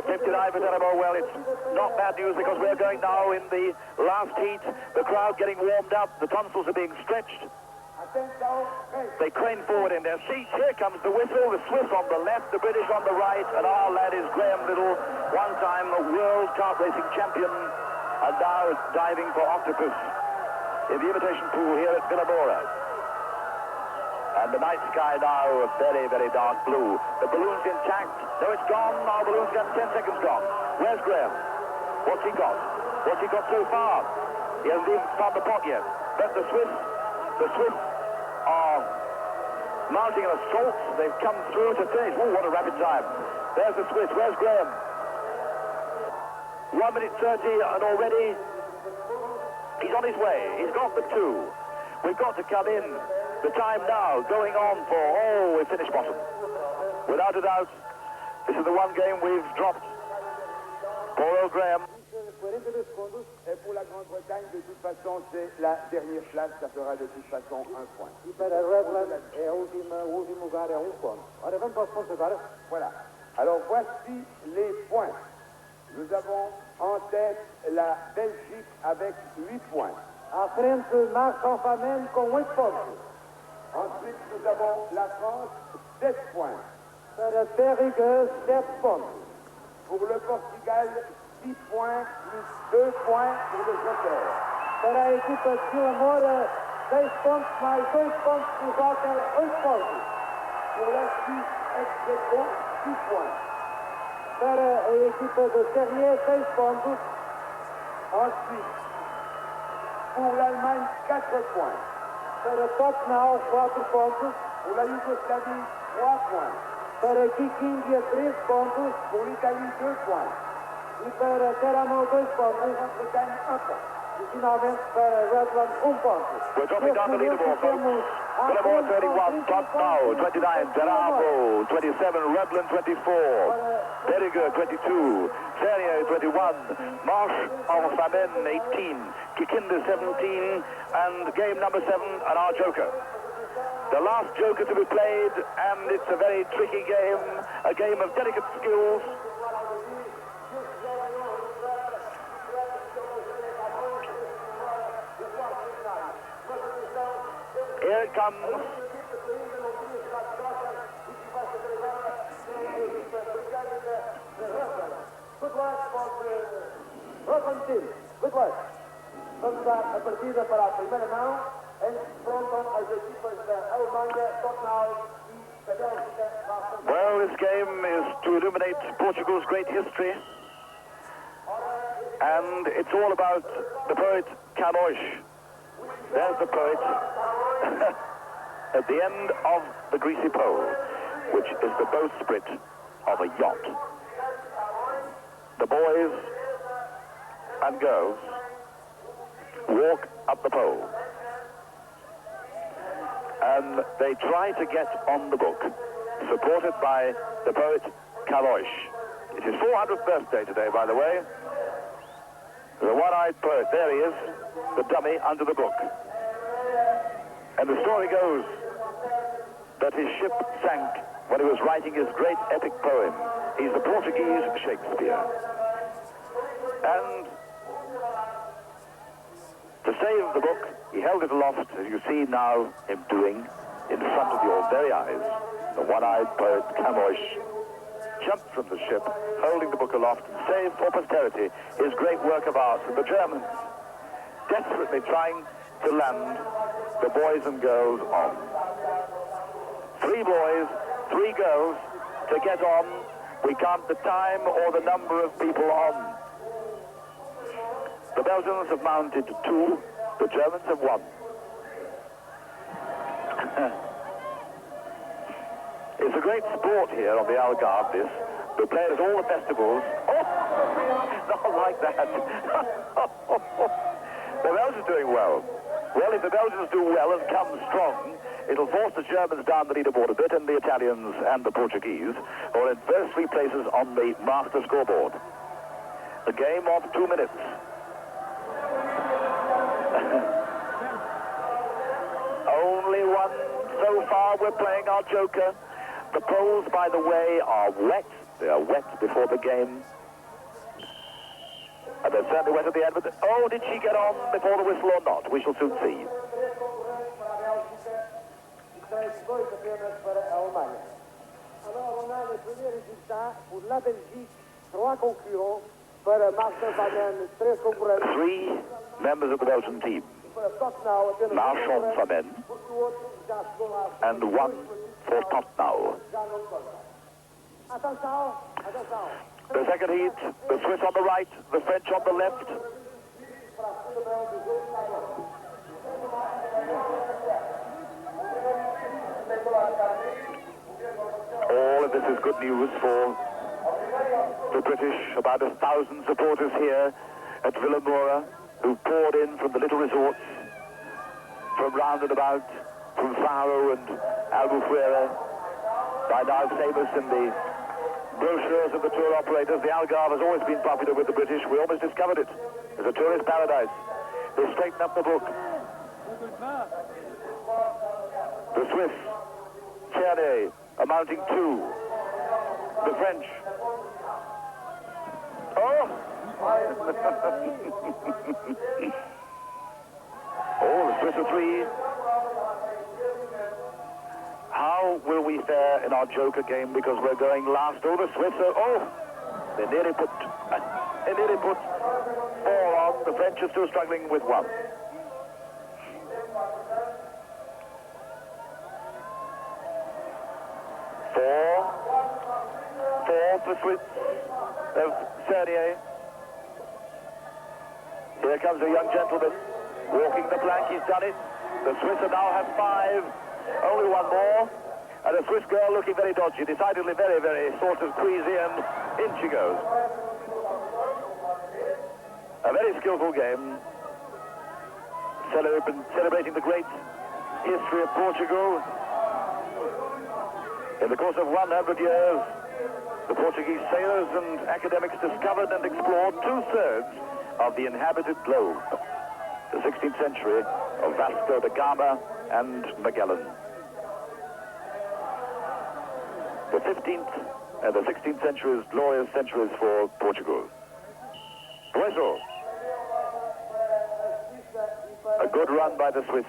59 for Teramo. Well, it's not bad news because we're going now in the last heat. The crowd getting warmed up. The tonsils are being stretched. They crane forward in their seats. Here comes the whistle. The Swiss on the left, the British on the right, and our lad is Graham Little, one-time world kart racing champion, and now diving for Octopus in the invitation pool here at Vilamoura. And the night sky now very, very dark blue. The balloon's intact. No, it's gone. Our balloon's got 10 seconds gone. Where's Graham? What's he got? What's he got so far? He hasn't even found the pot yet. But the Swiss are mounting an assault. They've come through to finish. Oh, what a rapid time. There's the Swiss. Where's Graham? 1 minute 30 and already he's on his way. He's got the 2. We've got to come in. The time now going on for, we finished bottom. Without a doubt, this is the one game we've dropped. Poor old Graham. 42 secondes. Et pour la Grande-Bretagne, de toute façon, c'est la dernière place. Ça fera de toute façon 1 point. E para Rhuddlan é o último lugar, é 1 ponto. Ora, vamos aos pontos agora. Voilà. Alors, voici les points. Nous avons en tête la Belgique avec 8 points. À frente, Marche-en-Famenne com 8 pontos. Ensuite, nous avons la France, 7 points. Para Périgueux, 7 pontos. Pour le Portugal, 6 points plus 2 points pour le Joker. Para a equipa de Vilamoura, 6 pontos mais 2 pontos do Joker, 8 pontos. Pour la Suisse, ex-aequo, 6 points. Para a equipa de Cernier, 6 pontos. Ensuite, pour l'Allemagne, 4 points. Para Todtnau, 4 pontos. Pour la Yougoslavie, 3 points. Para Kikinda, 13 pontos. Pour l'Italie, 2 points. E para Teramo, 2 pontos. Grande-Bretagne, 1 point. E finalmente para Rhuddlan, 1 ponto. We're dropping down the leaderboard, folks. Vilamoura 31, Todtnau 29, Teramo 27, Rhuddlan 24, Périgueux 22, Cernier 21, Marche-en-Famenne 18, Kikinda 17, and game number 7, and our joker. The last joker to be played, and it's a very tricky game, a game of delicate skills. Here it comes. Good luck for the Rhuddlan team. Good luck. Vamos dar a partida para a primeira mão, em que se enfrentam as equipas da Alemanha, Todtnau e da Bélgica. Well, this game is to illuminate Portugal's great history, and it's all about the poet Camões. There's the poet at the end of the greasy pole, which is the bowsprit of a yacht. The boys and girls walk up the pole, and they try to get on the book, supported by the poet Camões. It's his 400th birthday today, by the way. The one-eyed poet, there he is, the dummy under the book. And the story goes that his ship sank when he was writing his great epic poem. He's the Portuguese Shakespeare. And to save the book, he held it aloft, as you see now him doing, in front of your very eyes. The one-eyed poet Camões jumped from the ship, holding the book aloft, and saved for posterity his great work of art. And the Germans, desperately trying to land the boys and girls on. 3 boys, 3 girls to get on. We count the time or the number of people on. The Belgians have mounted 2, the Germans have 1. It's a great sport here on the Algarve, this. They play it at all the festivals. Oh, not like that. The Belgians are doing well. Well, if the Belgians do well and come strong, it'll force the Germans down the leaderboard a bit, and the Italians and the Portuguese, or in first 3 places on the master scoreboard. A game of 2 minutes. Only one so far. We're playing our joker. The poles, by the way, are wet. They are wet before the game. And they're certainly wet at the end. But oh, did she get on before the whistle or not? We shall soon see. Frankrijk 2 apenas para a Alemanha. Alors on a les premiers résultats pour la Belgique, 3 concurrents, para Marche-en-Famenne, 3 concurrents. 3 members of the Belgian team. Para Todtnau, apenas Marche-en-Famenne, porque o outro já chegou lá. and 1 for Todtnau. Já não conta. Atenção, atenção. The second heat, the Swiss on the right, the French on the left. All of this is good news for the British. About 1,000 supporters here at Vilamoura who poured in from the little resorts, from round and about, from Faro and Albufeira, by now famous in the brochures of the tour operators. The Algarve has always been popular with the British. We almost discovered it as a tourist paradise. They straightened up the book. The Swiss, Cernier, amounting 2. The French. Oh! Oh, the Swiss are 3. How will we fare in our joker game, because we're going last? Oh, the Swiss are... Oh! They nearly put 4 on. The French are still struggling with 1. 4 for Swiss of Cernier. Here comes a young gentleman walking the plank. He's done it. The Swiss now have 5. Only 1 more. And a Swiss girl looking very dodgy, decidedly very, very sort of queasy, and in she goes. A very skillful game. Celebrating the great history of Portugal. In the course of 100 years, the Portuguese sailors and academics discovered and explored 2/3 of the inhabited globe. The 16th century of Vasco da Gama and Magellan. The 15th and the 16th centuries, glorious centuries for Portugal. Whistle. A good run by the Swiss.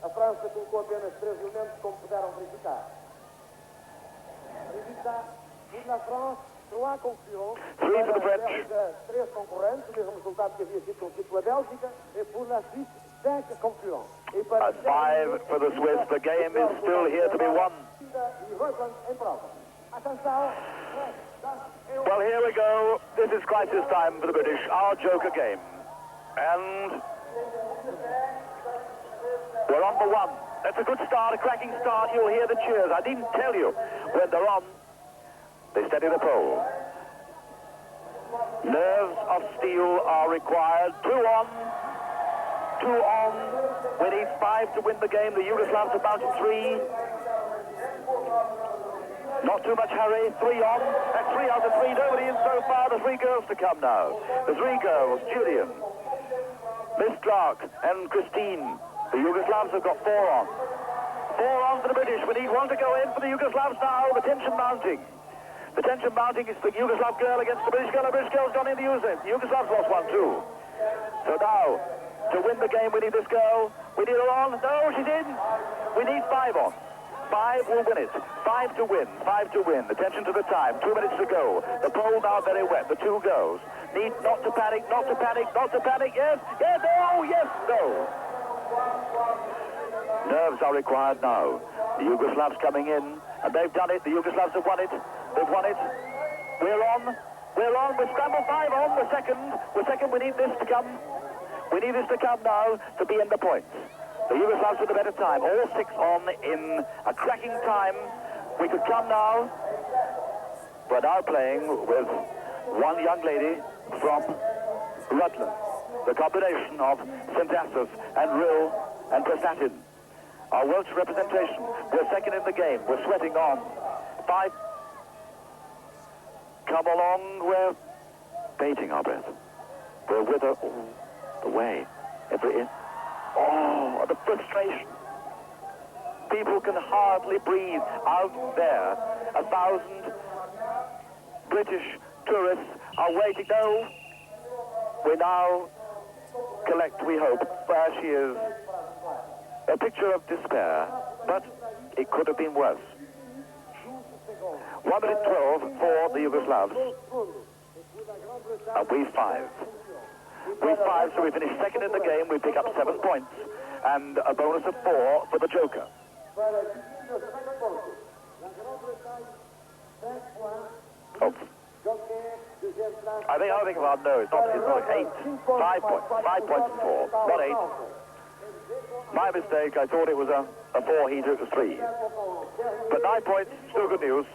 A França colocou apenas 3 elementos, como puderam verificar. Résultat, pour la France, 3 concurrents. 3 for the French. 3 concorrentes, o mesmo resultado que havia sido conseguido pela Bélgica, e pour la Suisse, 5 concurrents. E para And 5 for the Swiss. The game is still here to be won. E Rhuddlan em prova. Atenção. Well, here we go. This is crisis time for the British. Our joker game. And we're on for 1. That's a good start, a cracking start. You'll hear the cheers. I didn't tell you. When they're on, they steady the pole. Nerves of steel are required. 2 on. 2 on. We need 5 to win the game. The Yugoslavs are mounted 3. Not too much hurry. 3 on. That's 3 out of 3. Nobody in so far. The 3 girls to come now. The 3 girls. Julian, Miss Clark, and Christine. The Yugoslavs have got 4 on. 4 on for the British. We need 1 to go in for the Yugoslavs now. The tension mounting. The tension mounting is the Yugoslav girl against the British girl. The British girl's gone in the Yugoslavs lost 1 too. So now, to win the game, we need this girl. We need her on. No, she's in. We need 5 on. 5 will win it. 5 to win. 5 to win. Attention to the time. 2 minutes to go. The pole now very wet. The 2 girls need not to panic, not to panic, not to panic. Yes, yes, no, yes, no. Nerves are required now. The Yugoslavs coming in, and they've done it. The Yugoslavs have won it. They've won it. We're on. We're on. We're scramble 5 on. We're second. We're second. We need this to come. We need this to come now to be in the points. The Yugoslavs with a better time. All 6 on in a cracking time. We could come now. We're now playing with 1 young lady from Rhuddlan. The combination of Synthesis and Rill and Presatin. Our Welsh representation. We're second in the game. We're sweating on. 5. Come along. We're baiting our breath. We're with her all the way. Oh, the frustration. People can hardly breathe out there. 1,000 British tourists are waiting. No. We now collect, we hope. There she is. A picture of despair. But it could have been worse. 1 minute 12 for the Yugoslavs. And we 5. We 5, so we finish second in the game. We pick up 7 points and a bonus of 4 for the Joker. Oh. I think about no, it's not 8. 5 points. 5 points and 4, not 8. My mistake, I thought it was a 4 heater, it was 3. But 9 points, still good news.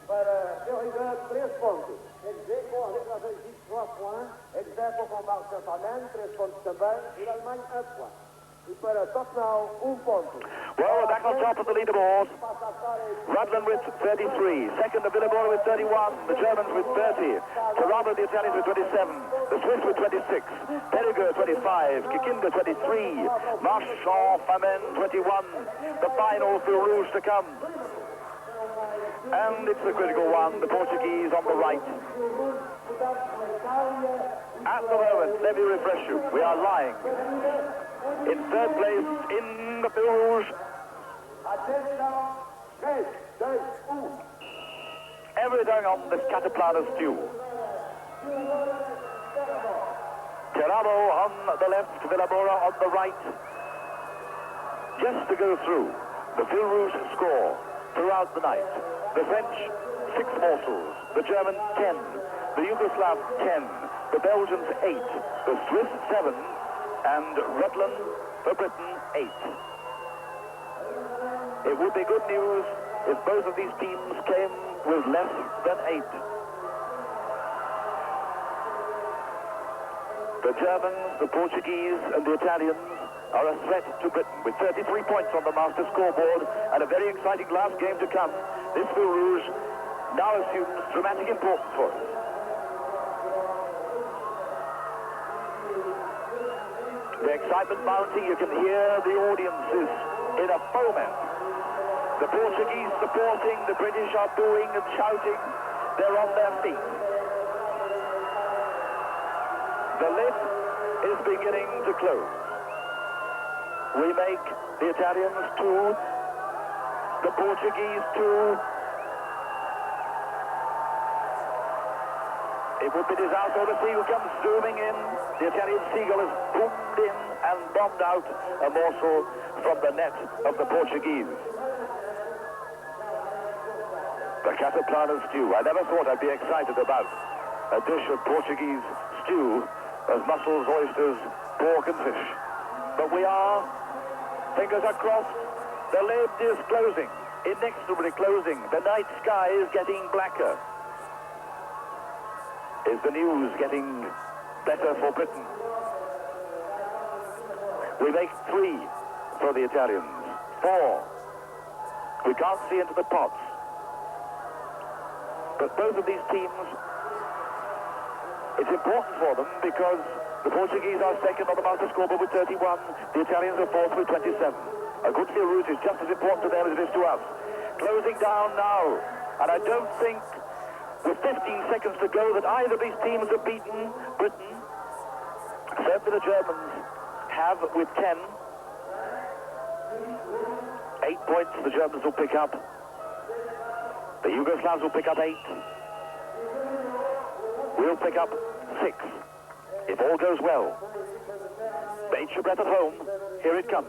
Para Périgueux, 3 pontos. Execo avec la Belgique, 3 points. Execo com Marche-en-Famenne, 3 pontos também. E a Alemanha, 1 point. E para Todtnau, 1 ponto. Well, we're back on top of the leaderboard. Rhuddlan with 33. Second, the Vilamoura with 31. The Germans with 30. Teramo, the Italians with 27. The Swiss with 26. Périgueux, 25. Kikinda, 23. Marche-en-Famenne, 21. The final for Rouge to come. And it's the critical one, the Portuguese on the right. At the moment, let me refresh you, we are lying in third place in the Rouge. Everything on this Caterpillar stew. Teramo on the left, Vilamoura on the right. Just to go through the Rouge score throughout the night. The French, 6 morsels. The Germans, 10. The Yugoslav, 10. The Belgians, 8. The Swiss, 7. And Rhuddlan for Britain, 8. It would be good news if both of these teams came with less than 8. The Germans, the Portuguese, and the Italians are a threat to Britain with 33 points on the master scoreboard and a very exciting last game to come. This for Rouge now assumes dramatic importance for us. The excitement mounting, you can hear the audiences in a foment. The Portuguese supporting, the British are booing and shouting. They're on their feet. The lid is beginning to close. We make the Italians 2, the Portuguese 2. It would be disaster. The Seagull comes zooming in. The Italian Seagull has boomed in and bombed out a morsel from the net of the Portuguese. The Caterpillar stew. I never thought I'd be excited about a dish of Portuguese stew of mussels, oysters, pork and fish. But we are. Fingers are crossed. The lid is closing, inexorably closing. The night sky is getting blacker. Is the news getting better for Britain? We make 3 for the Italians. 4. We can't see into the pots. But both of these teams, it's important for them because the Portuguese are second on the master scoreboard with 31. The Italians are fourth with 27. A good field route is just as important to them as it is to us. Closing down now. And I don't think, with 15 seconds to go, that either of these teams have beaten Britain. Certainly the Germans have with 10. 8 points the Germans will pick up. The Yugoslavs will pick up 8. We'll pick up 6. If all goes well. Bait your breath at home. Here it comes.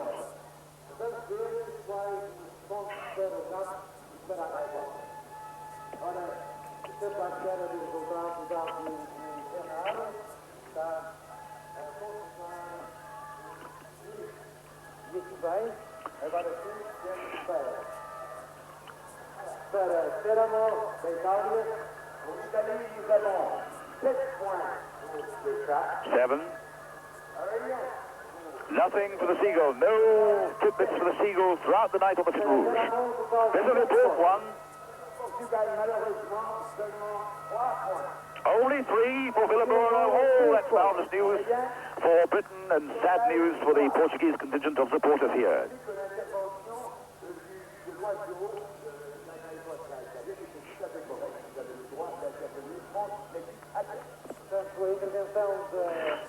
Para Teramo, da Itália, o Italia nous avons 7 points. 7. Nothing for the Seagulls. No tidbits for the Seagulls throughout the night on the Rouge. This is a fourth one. Only 3 for Vilamoura. Oh, that's marvelous news for Britain and sad news for the Portuguese contingent of supporters here.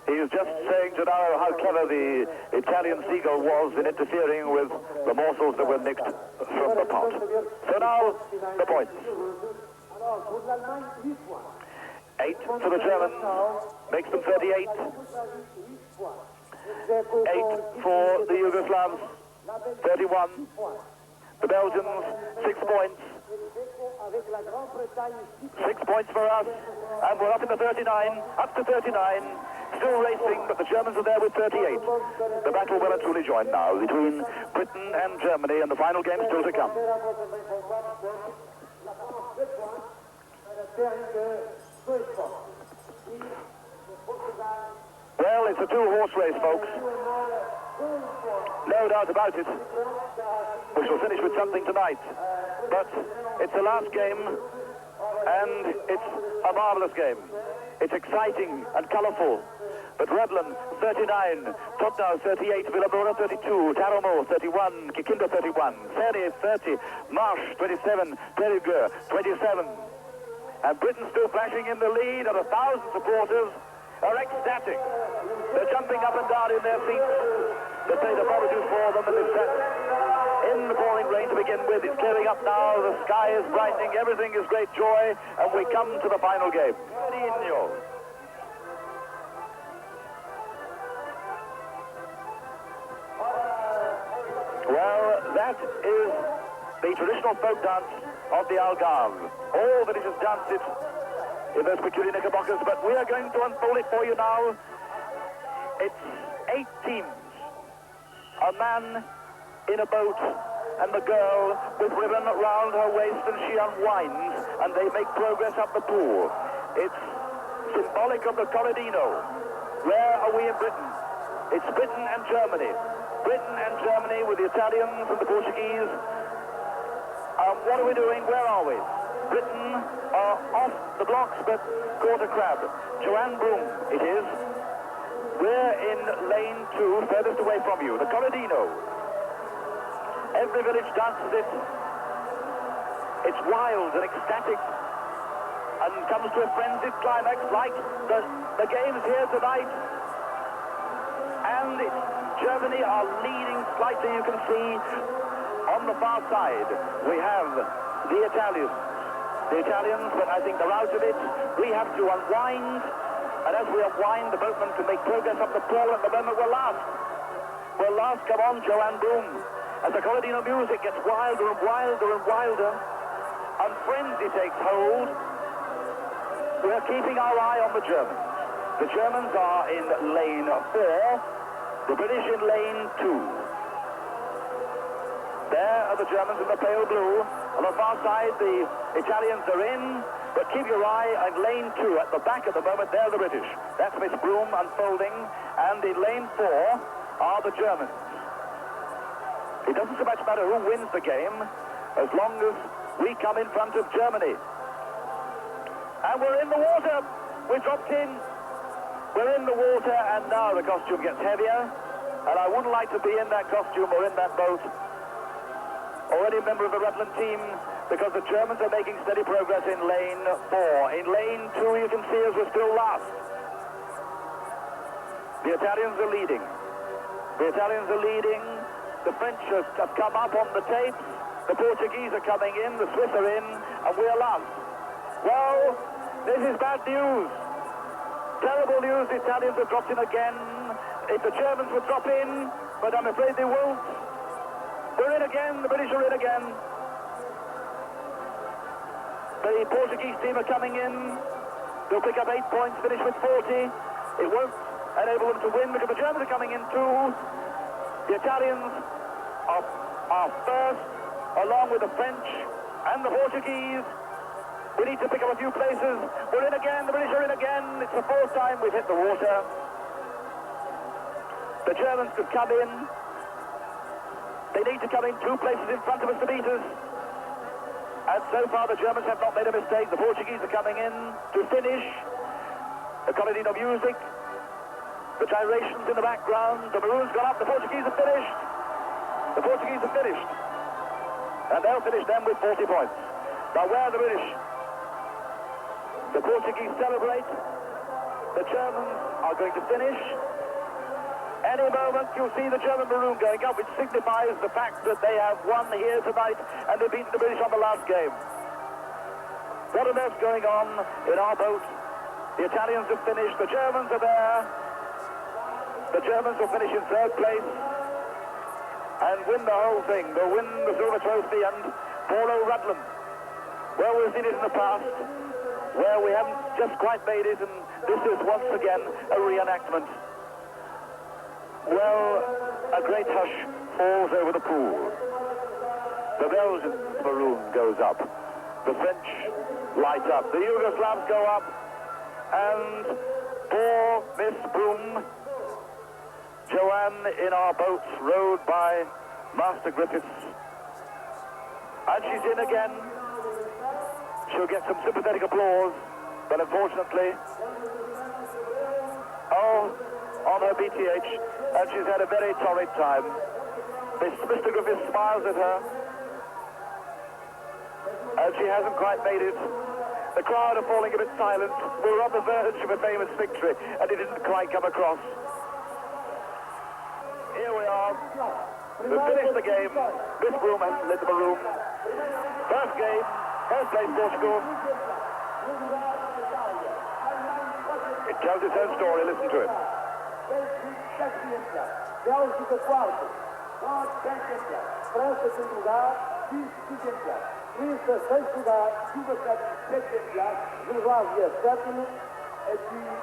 He's just saying to know how clever the Italian Seagull was in interfering with the morsels that were nicked from the pot. So now, the points. 8 for the Germans, makes them 38. 8 for the Yugoslavs, 31. The Belgians, 6 points. 6 points for us, and we're up in the 39, up to 39. Still racing, but the Germans are there with 38. The battle will truly join now between Britain and Germany, and the final game still to come. Well, it's a two-horse race, folks. No doubt about it. We shall finish with something tonight. But it's the last game, and it's a marvellous game. It's exciting and colourful. But Rhuddlan, 39, Todtnau, 38, Vilamoura, 32, Teramo, 31, Kikinda, 31, Cernier, 30, Marche, 27, Périgueux, 27. And Britain still flashing in the lead, and 1,000 supporters are ecstatic. They're jumping up and down in their seats. They played apologies for them, and they've sat in the pouring rain to begin with. It's clearing up now, the sky is brightening, everything is great joy, and we come to the final game. Well, that is the traditional folk dance of the Algarve. All the villagers dance it in those peculiar knickerbockers, but we are going to unfold it for you now. It's 8 teams. A man in a boat, and the girl with ribbon round her waist, and she unwinds, and they make progress up the pool. It's symbolic of the Corradino. Where are we in Britain? It's Britain and Germany. Britain and Germany with the Italians and the Portuguese. What are we doing? Where are we? Britain are off the blocks, but caught a crab. Joanne Broom, it is. We're in lane 2, furthest away from you, the Corradino. Every village dances it. It's wild and ecstatic and comes to a frenzied climax like the games here tonight. And Germany are leading slightly, you can see. On the far side, we have the Italians. The Italians, but I think they're out of it. We have to unwind. And as we unwind, the boatmen can make progress up the pool. At the moment, we're last. We're last. Come on, Joanne Broom. As the Corradino music gets wilder and wilder and wilder, and frenzy takes hold, we're keeping our eye on the Germans. The Germans are in lane 4, the British in lane 2. There are the Germans in the pale blue. On the far side, the Italians are in. But keep your eye on lane 2. At the back at the moment, they're the British. That's Miss Broom unfolding. And in lane 4 are the Germans. It doesn't so much matter who wins the game, as long as we come in front of Germany. And we're in the water. We dropped in. We're in the water, and now the costume gets heavier. And I wouldn't like to be in that costume or in that boat, or any member of the Rhuddlan team, because the Germans are making steady progress in lane 4. In lane 2, you can see as we're still last. The Italians are leading. The Italians are leading. The French have come up on the tapes. The Portuguese are coming in. The Swiss are in. And we are last. Well, this is bad news. Terrible news. The Italians have dropped in again. If the Germans would drop in, but I'm afraid they won't. We're in again, the British are in again. The Portuguese team are coming in. They'll pick up 8 points, finish with 40. It won't enable them to win because the Germans are coming in too. The Italians are first, along with the French and the Portuguese. We need to pick up a few places. We're in again, the British are in again. It's the 4th time we've hit the water. The Germans could come in. They need to come in 2 places in front of us to beat us. And so far the Germans have not made a mistake. The Portuguese are coming in to finish. The Corradino music, the gyrations in the background, the maroon's gone up, the Portuguese have finished. The Portuguese have finished. And they'll finish them with 40 points. Now where are the British? The Portuguese celebrate. The Germans are going to finish. Any moment you'll see the German maroon going up, which signifies the fact that they have won here tonight and they've beaten the British on the last game. What on earth's going on in our boat? The Italians have finished, the Germans are there. The Germans will finish in third place and win the whole thing. They'll win the silver trophy and Paulo Rhuddlan. Well, we've seen it in the past where we haven't just quite made it, and this is once again a reenactment. Well, a great hush falls over the pool. The Belgian maroon goes up. The French light up. The Yugoslavs go up. And poor Miss Broom, Joanne in our boat, rowed by Master Griffiths. And she's in again. She'll get some sympathetic applause, but unfortunately, on her BTH, and she's had a very torrid time. Mr. Griffiths smiles at her, and she hasn't quite made it. The crowd are falling a bit silent. We're on the verge of a famous victory, and it didn't quite come across. Here we are. We've finished the game. Miss Broom has lit the maroon. First game, first place Portugal. It tells its own story. Listen to it. Bélgica quarto, nós décimo lugar, França quinto lugar, quinto lugar, Suíça sexto lugar, Yugoslavian sétimo lugar, Yugoslávia sétimo,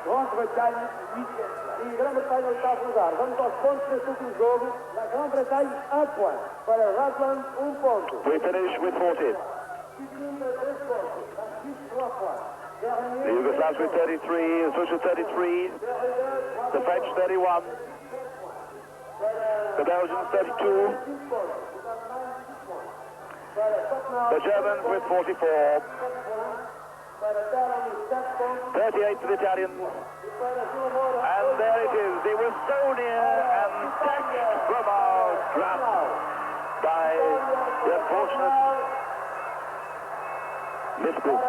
Grã-Bretanha e Grã-Bretanha oitavo lugar. Vamos aos pontos deste último jogo. Na Grã-Bretanha, 1 point. Para Rhuddlan, 1 ponto. We finish with 40. Kikinda, 3 pontos. Suíça, 3 points. The Yugoslavs with 33, the Swiss with 33, the French 31, the Belgians 32, the Germans with 44, 38 to the Italians, and there it is. They were so near and snatched from our grasp by the unfortunate Miss Broom.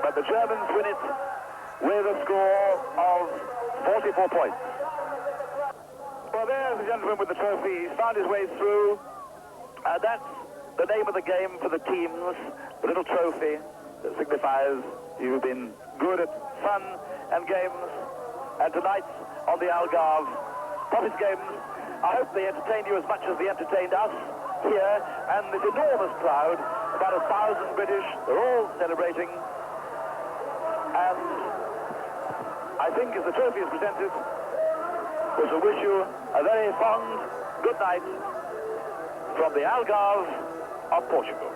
But the Germans win it with a score of 44 points. Well, there's the gentleman with the trophy. He's found his way through. And that's the name of the game for the teams, the little trophy that signifies you've been good at fun and games. And tonight on the Algarve Puppet Games, I hope they entertained you as much as they entertained us here. And this enormous crowd, about 1,000 British, they're all celebrating. And I think as the trophy is presented, we shall wish you a very fond good night from the Algarve of Portugal.